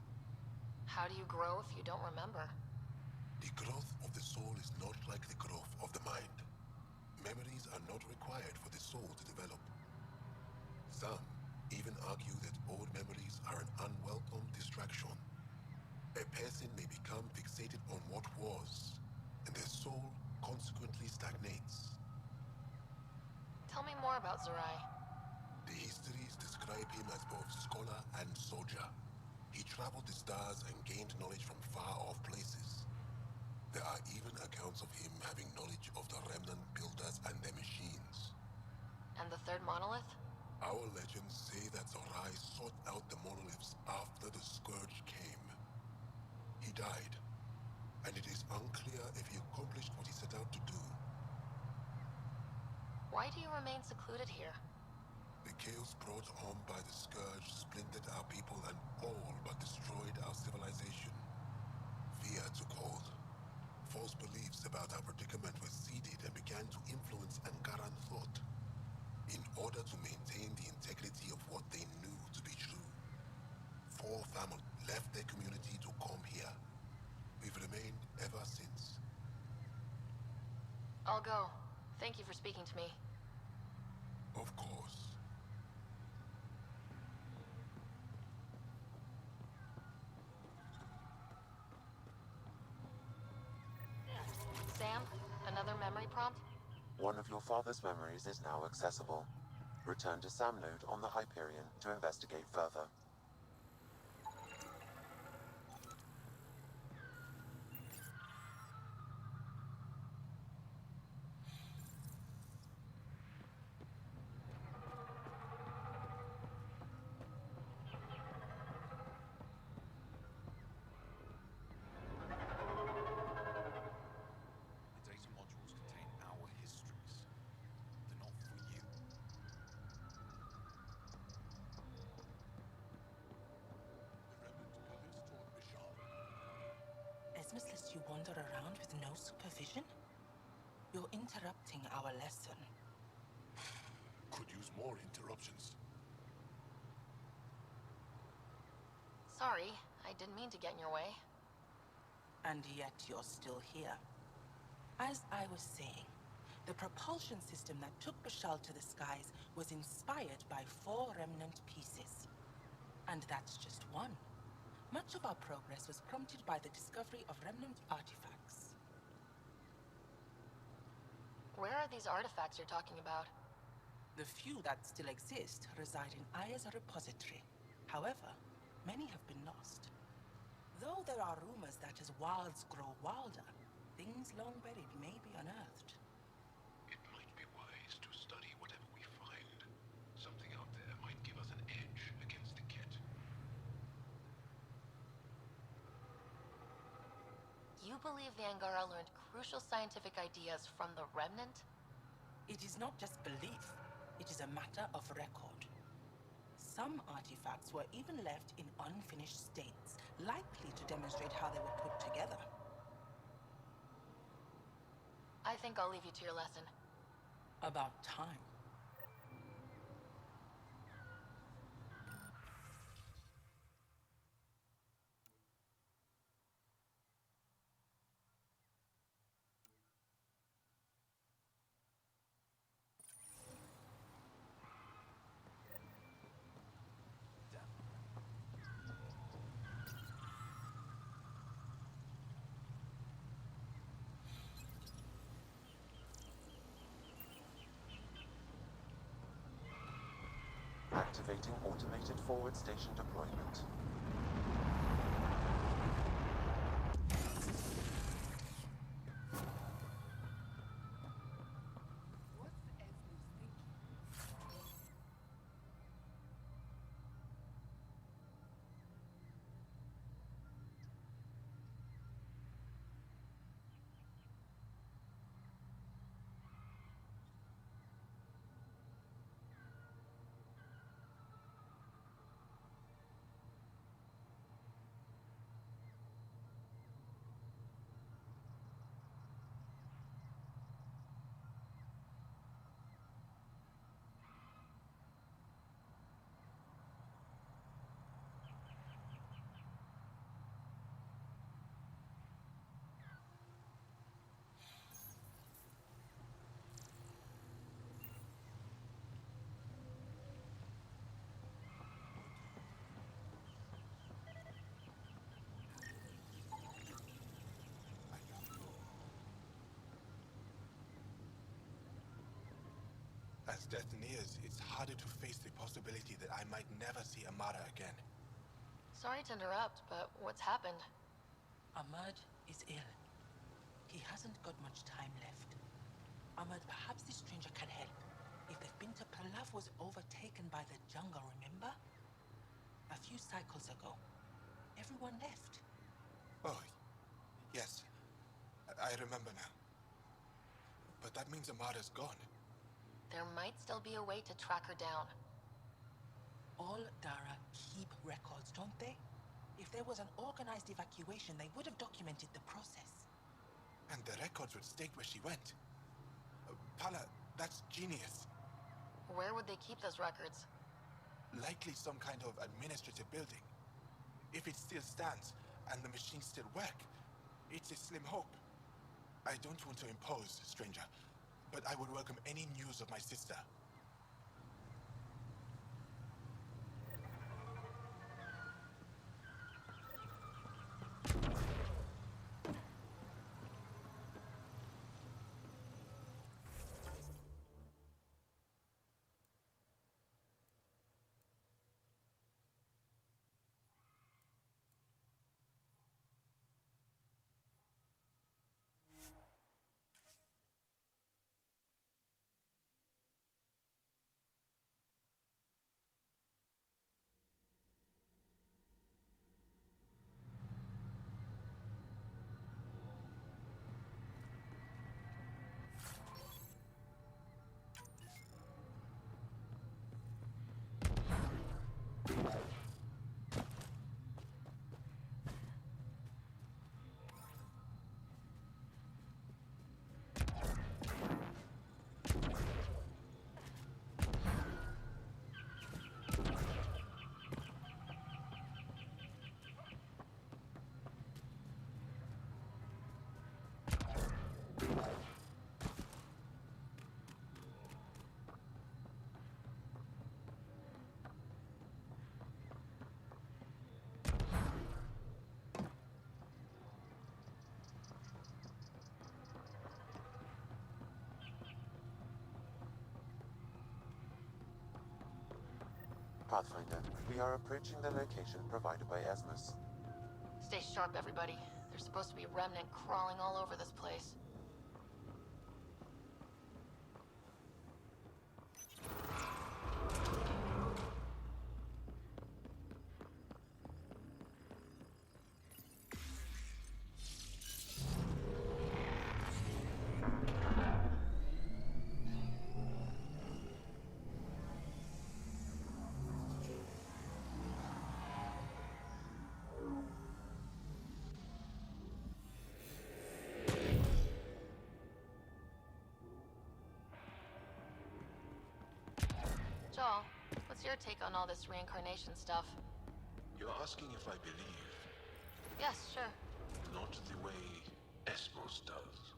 Speaker 3: How do you grow if you don't remember?
Speaker 9: The growth of the soul is not like the growth of the mind. Memories are not required for the soul to develop. Some even argue that old memories are an unwelcome distraction. A person may become fixated on what was, and their soul consequently stagnates.
Speaker 3: Tell me more about Zorai.
Speaker 9: The histories describe him as both scholar and soldier. He traveled the stars and gained knowledge from far-off places. There are even accounts of him having knowledge of the remnant builders and their machines.
Speaker 3: And the third monolith?
Speaker 9: Our legends say that Zorai sought out the monoliths after the Scourge came. He died, and it is unclear if he accomplished what he set out to do.
Speaker 3: Why do you remain secluded here?
Speaker 9: The chaos brought on by the Scourge splintered our people and all but destroyed our civilization. Fear took hold. False beliefs about our predicament were seeded and began to influence Ankaran thought. In order to maintain the integrity of what they knew to be true, 4 families left their community to come here. We've remained ever since.
Speaker 3: I'll go. Thank you for speaking to me.
Speaker 9: Of course.
Speaker 3: Sam, another memory prompt?
Speaker 6: One of your father's memories is now accessible. Return to Sam Node on the Hyperion to investigate further.
Speaker 13: The data modules contain our histories. They're not for you.
Speaker 5: Esmus lets you wander around with no supervision? You're interrupting our lesson.
Speaker 9: Could use more interruptions.
Speaker 3: Sorry, I didn't mean to get in your way.
Speaker 5: And yet you're still here. As I was saying, the propulsion system that took Bashal to the skies was inspired by 4 remnant pieces. And that's just one. Much of our progress was prompted by the discovery of remnant artifacts.
Speaker 3: Where are these artifacts you're talking about?
Speaker 5: The few that still exist reside in Aya's repository. However, many have been lost. Though there are rumors that as wilds grow wilder, things long buried may be unearthed.
Speaker 8: It might be wise to study whatever we find. Something out there might give us an edge against the Ket.
Speaker 3: You believe the Angara learned crucial scientific ideas from the Remnant?
Speaker 5: It is not just belief, it is a matter of record. Some artifacts were even left in unfinished states, likely to demonstrate how they were put together.
Speaker 3: I think I'll leave you to your lesson.
Speaker 5: About time.
Speaker 6: Activating automated forward station deployment.
Speaker 14: As death nears, it's harder to face the possibility that I might never see Amara again.
Speaker 3: Sorry to interrupt, but what's happened?
Speaker 5: Ahmad is ill. He hasn't got much time left. Ahmad, perhaps this stranger can help. If they've been to Pralav was overtaken by the jungle, remember? cycles ago. Everyone left.
Speaker 14: Oh, yes. I remember now. But that means Amada's gone.
Speaker 3: There might still be a way to track her down.
Speaker 5: All Dara keep records, don't they? If there was an organized evacuation, they would have documented the process.
Speaker 14: And the records would state where she went. Pala, that's genius.
Speaker 3: Where would they keep those records?
Speaker 14: Likely some kind of administrative building. If it still stands, and the machines still work, it's a slim hope. I don't want to impose, stranger, but I would welcome any news of my sister.
Speaker 6: Pathfinder, we are approaching the location provided by Esmus.
Speaker 3: Stay sharp, everybody. There's supposed to be a remnant crawling all over this place. Joel, what's your take on all this reincarnation stuff?
Speaker 8: You're asking if I believe,
Speaker 3: Yes, sure.
Speaker 8: not the way Esmos does.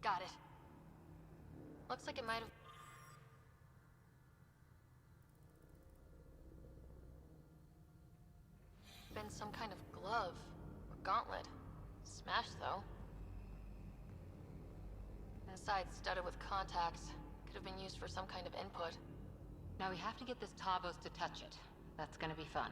Speaker 3: Got it. Looks like it might have... been some kind of glove or gauntlet. Smashed, though. Inside studded with contacts. Could have been used for some kind of input.
Speaker 12: Now we have to get this Tavos to touch it. That's gonna be fun.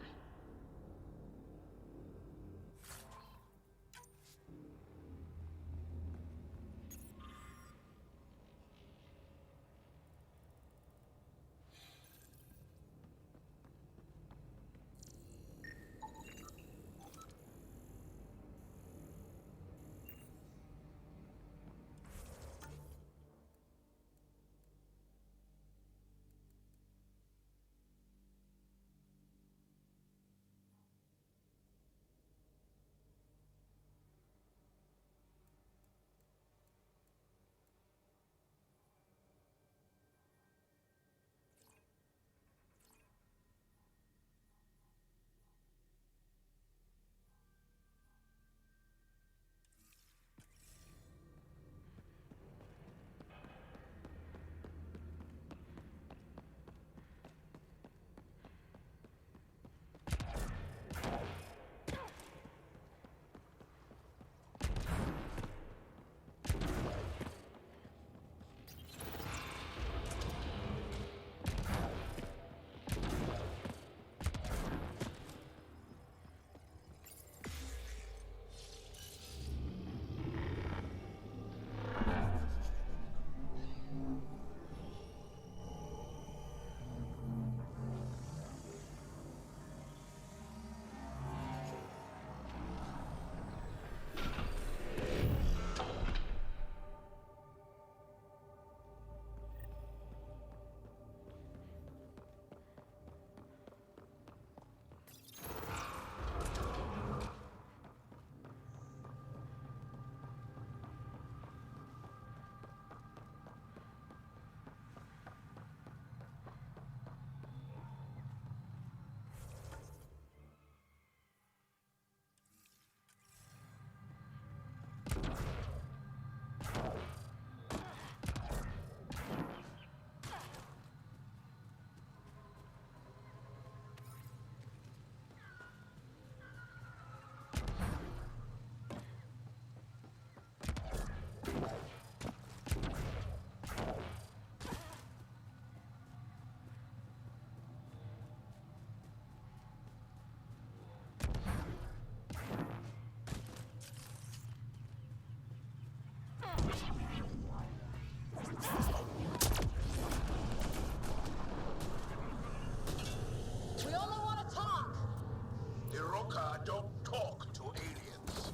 Speaker 9: don't talk to aliens.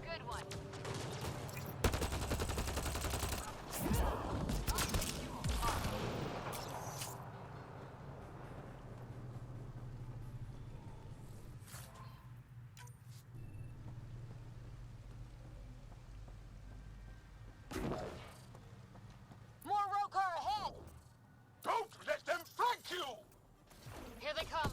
Speaker 3: Good one.
Speaker 11: More Rokar ahead!
Speaker 9: Don't let them flank you!
Speaker 3: Here they come.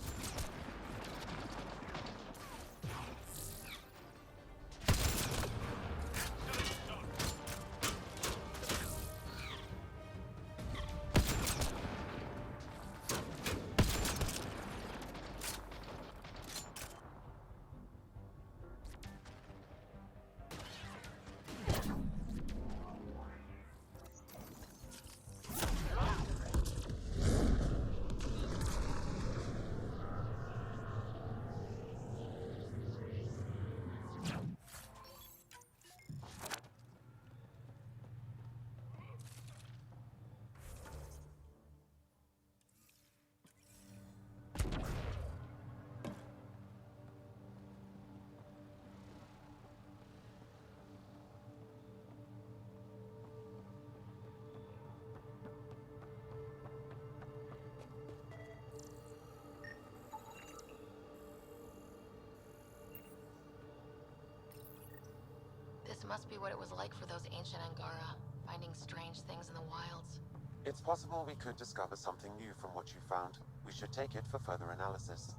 Speaker 3: This must be what it was like for those ancient Angara, finding strange things in the wilds.
Speaker 6: It's possible we could discover something new from what you found. We should take it for further analysis.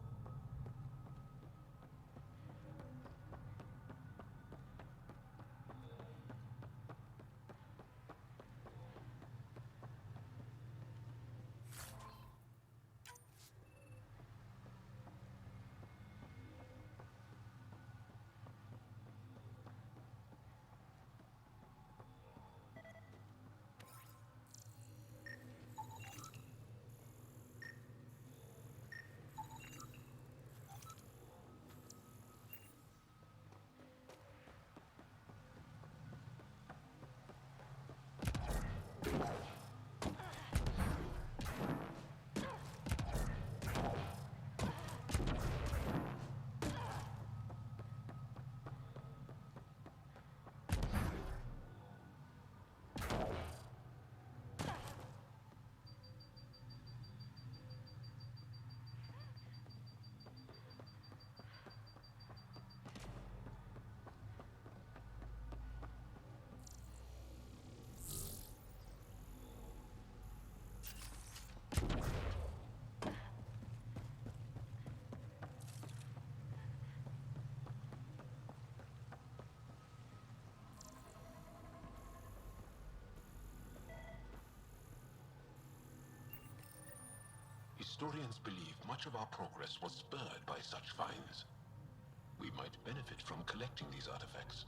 Speaker 8: Historians believe much of our progress was spurred by such finds. We might benefit from collecting these artifacts.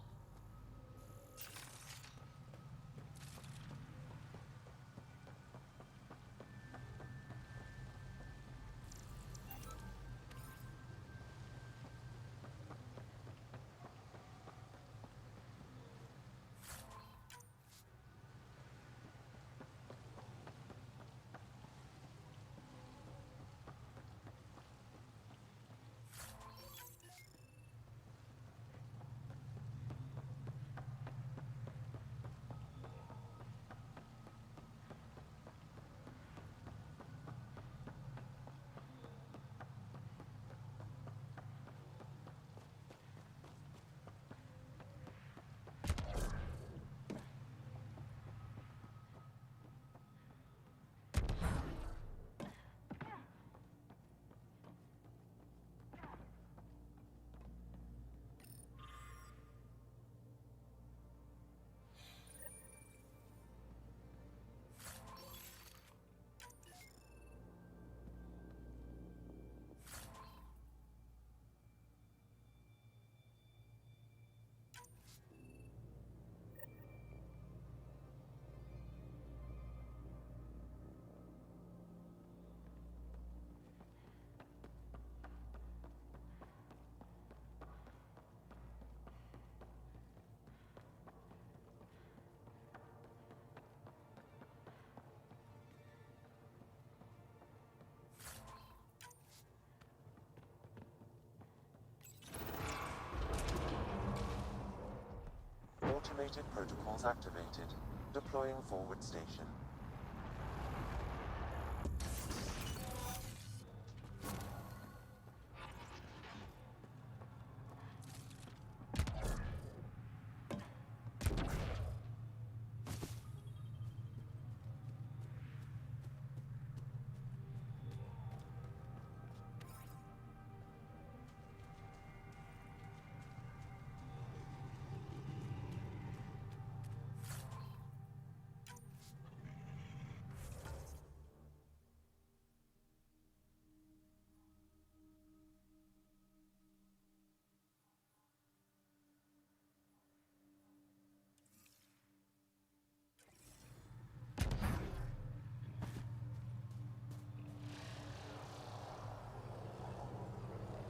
Speaker 6: Automated protocols activated. Deploying forward station.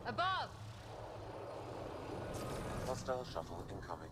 Speaker 12: Above!
Speaker 6: Hostile shuttle incoming.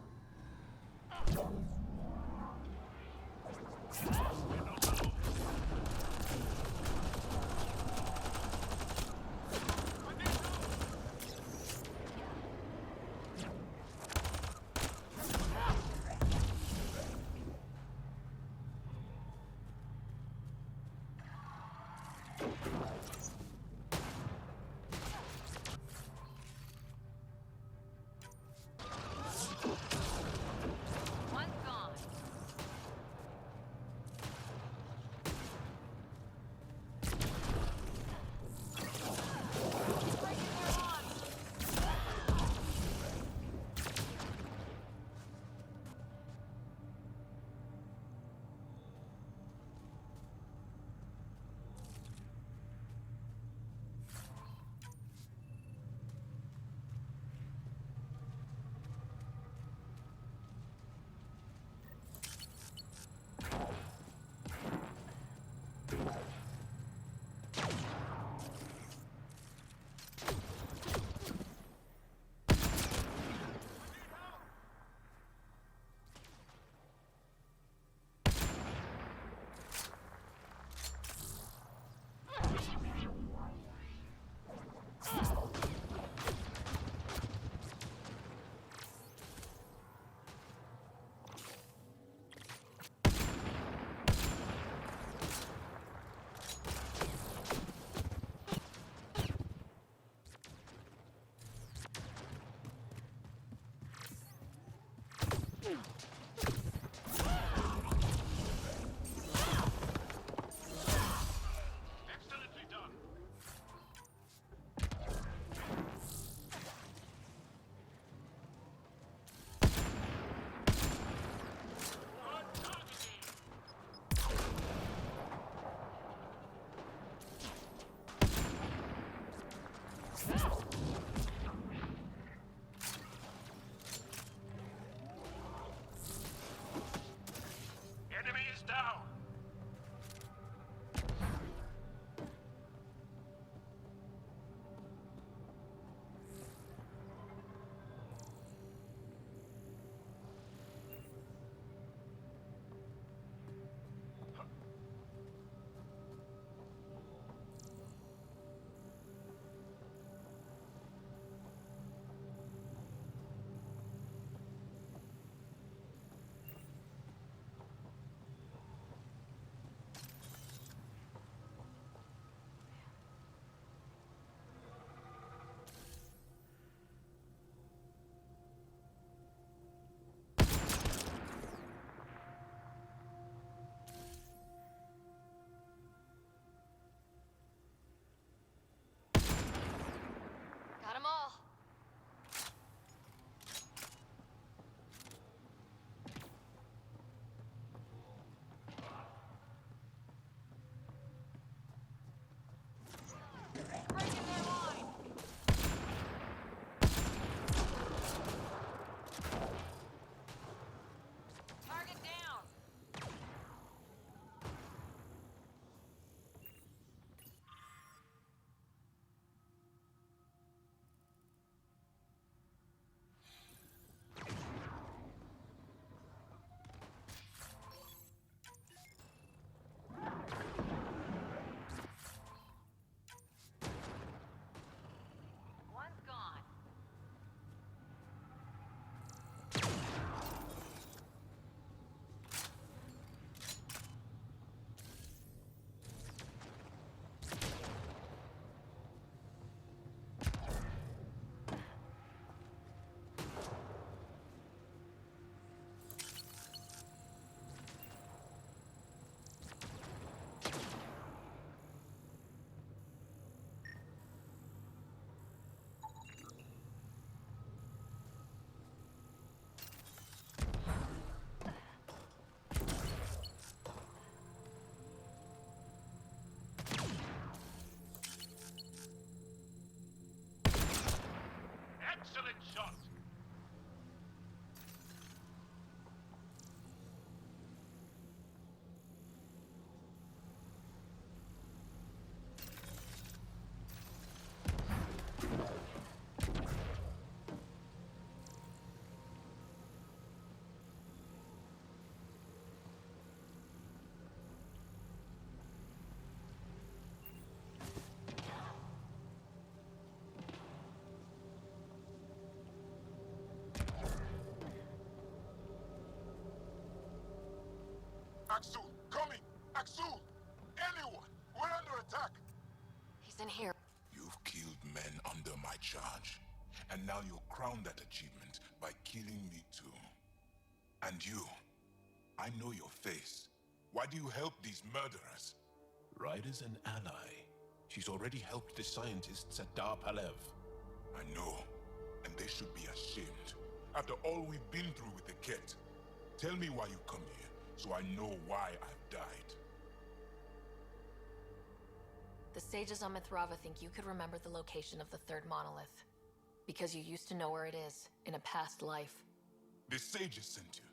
Speaker 9: Excellent shot!
Speaker 14: Axel, coming! Axel! Anyone! We're under attack!
Speaker 3: He's in here.
Speaker 9: You've killed men under my charge. And now you'll crown that achievement by killing me too. And you, I know your face. Why do you help these murderers?
Speaker 8: Ryder's an ally. She's already helped the scientists at Dar Palev.
Speaker 9: I know, and they should be ashamed. After all we've been through with the Ket. Tell me why you come here, so I know why I've died.
Speaker 3: The sages on Mithrava think you could remember the location of the third monolith. Because you used to know where it is, in a past life.
Speaker 9: The sages sent you.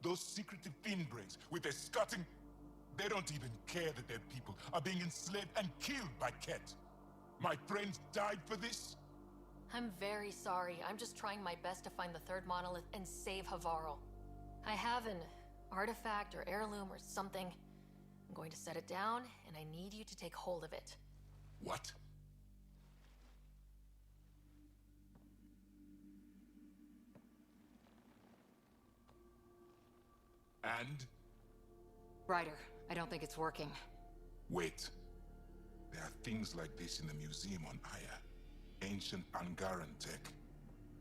Speaker 9: Those secretive fiendbrains with their scutting... They don't even care that their people are being enslaved and killed by Ket. My friends died for this?
Speaker 3: I'm very sorry. I'm just trying my best to find the third monolith and save Havarl. I have an artifact or heirloom or something. I'm going to set it down, and I need you to take hold of it.
Speaker 9: What? And?
Speaker 12: Ryder, I don't think it's working.
Speaker 9: Wait. There are things like this in the museum on Aya. Ancient Angaran tech.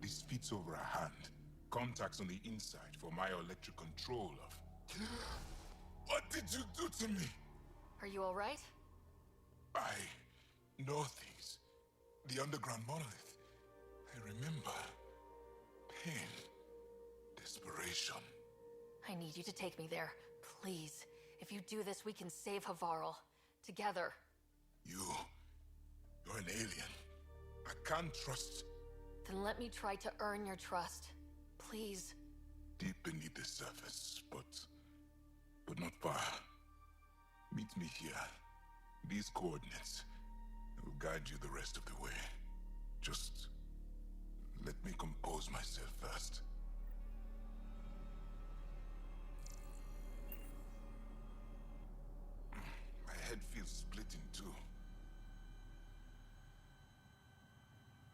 Speaker 9: This fits over a hand. Contacts on the inside for my electric control of... What did you do to me?
Speaker 3: Are you alright?
Speaker 9: I know things. The underground monolith. I remember. Pain. Desperation.
Speaker 3: I need you to take me there. Please. If you do this, we can save Havarl. Together.
Speaker 9: You're an alien. I can't trust...
Speaker 3: Then let me try to earn your trust. Please.
Speaker 9: Deep beneath the surface, but not far. Meet me here. These coordinates. I will guide you the rest of the way. Just... let me compose myself first. My head feels split in two.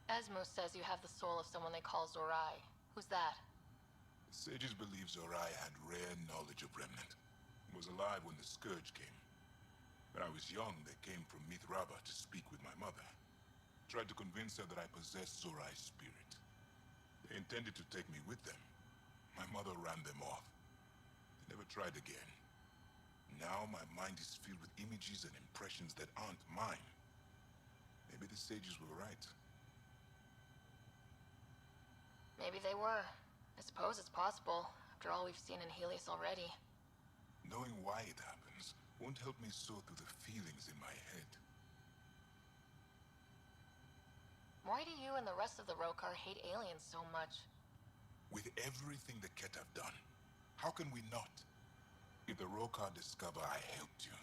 Speaker 3: Asmo says you have the soul of someone they call Zorai. Who's that?
Speaker 9: The sages believe Zorai had rare knowledge of Remnant. He was alive when the Scourge came. When I was young, they came from Mithrava to speak with my mother. Tried to convince her that I possessed Zorai's spirit. They intended to take me with them. My mother ran them off. They never tried again. Now my mind is filled with images and impressions that aren't mine. Maybe the sages were right.
Speaker 3: Maybe they were. I suppose it's possible, after all we've seen in Helios already.
Speaker 9: Knowing why it happens won't help me sort through the feelings in my head.
Speaker 3: Why do you and the rest of the Rokar hate aliens so much?
Speaker 9: With everything the Ket have done, how can we not? If the Rokar discover I helped you,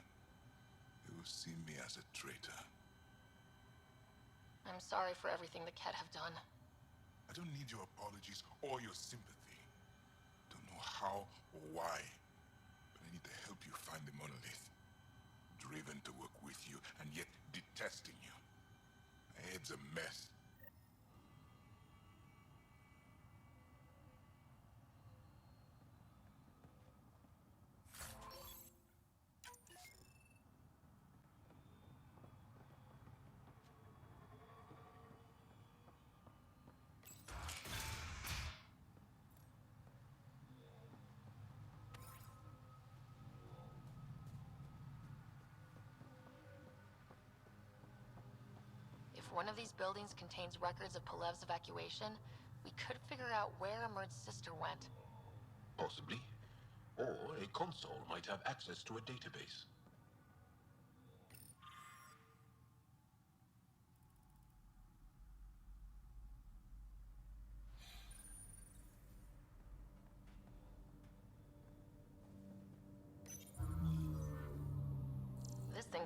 Speaker 9: they will see me as a traitor.
Speaker 3: I'm sorry for everything the Ket have done.
Speaker 9: I don't need your apologies or your sympathy. Don't know how or why, but I need to help you find the monolith. Driven to work with you, and yet detesting you. My head's a mess.
Speaker 3: If one of these buildings contains records of Palev's evacuation, we could figure out where Emert's sister went.
Speaker 8: Possibly. Or a console might have access to a database.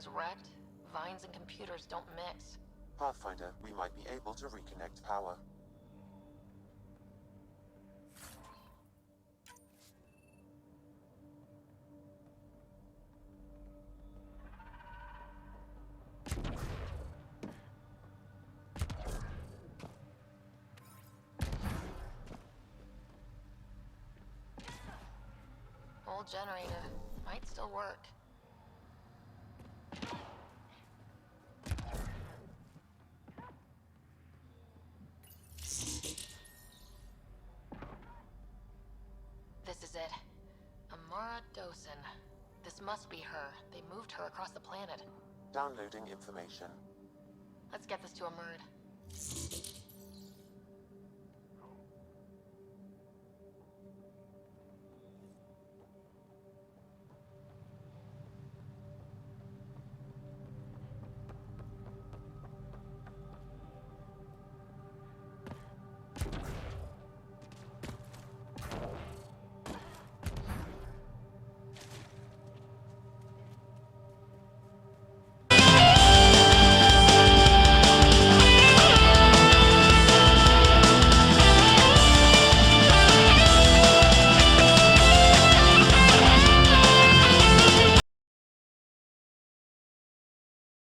Speaker 3: everything's wrecked, vines and computers don't mix.
Speaker 6: Pathfinder, we might be able to reconnect power.
Speaker 3: Old generator. Might still work. This is it. Amara Dosen. This must be her. They moved her across the planet.
Speaker 6: Downloading information.
Speaker 3: Let's get this to Amurd.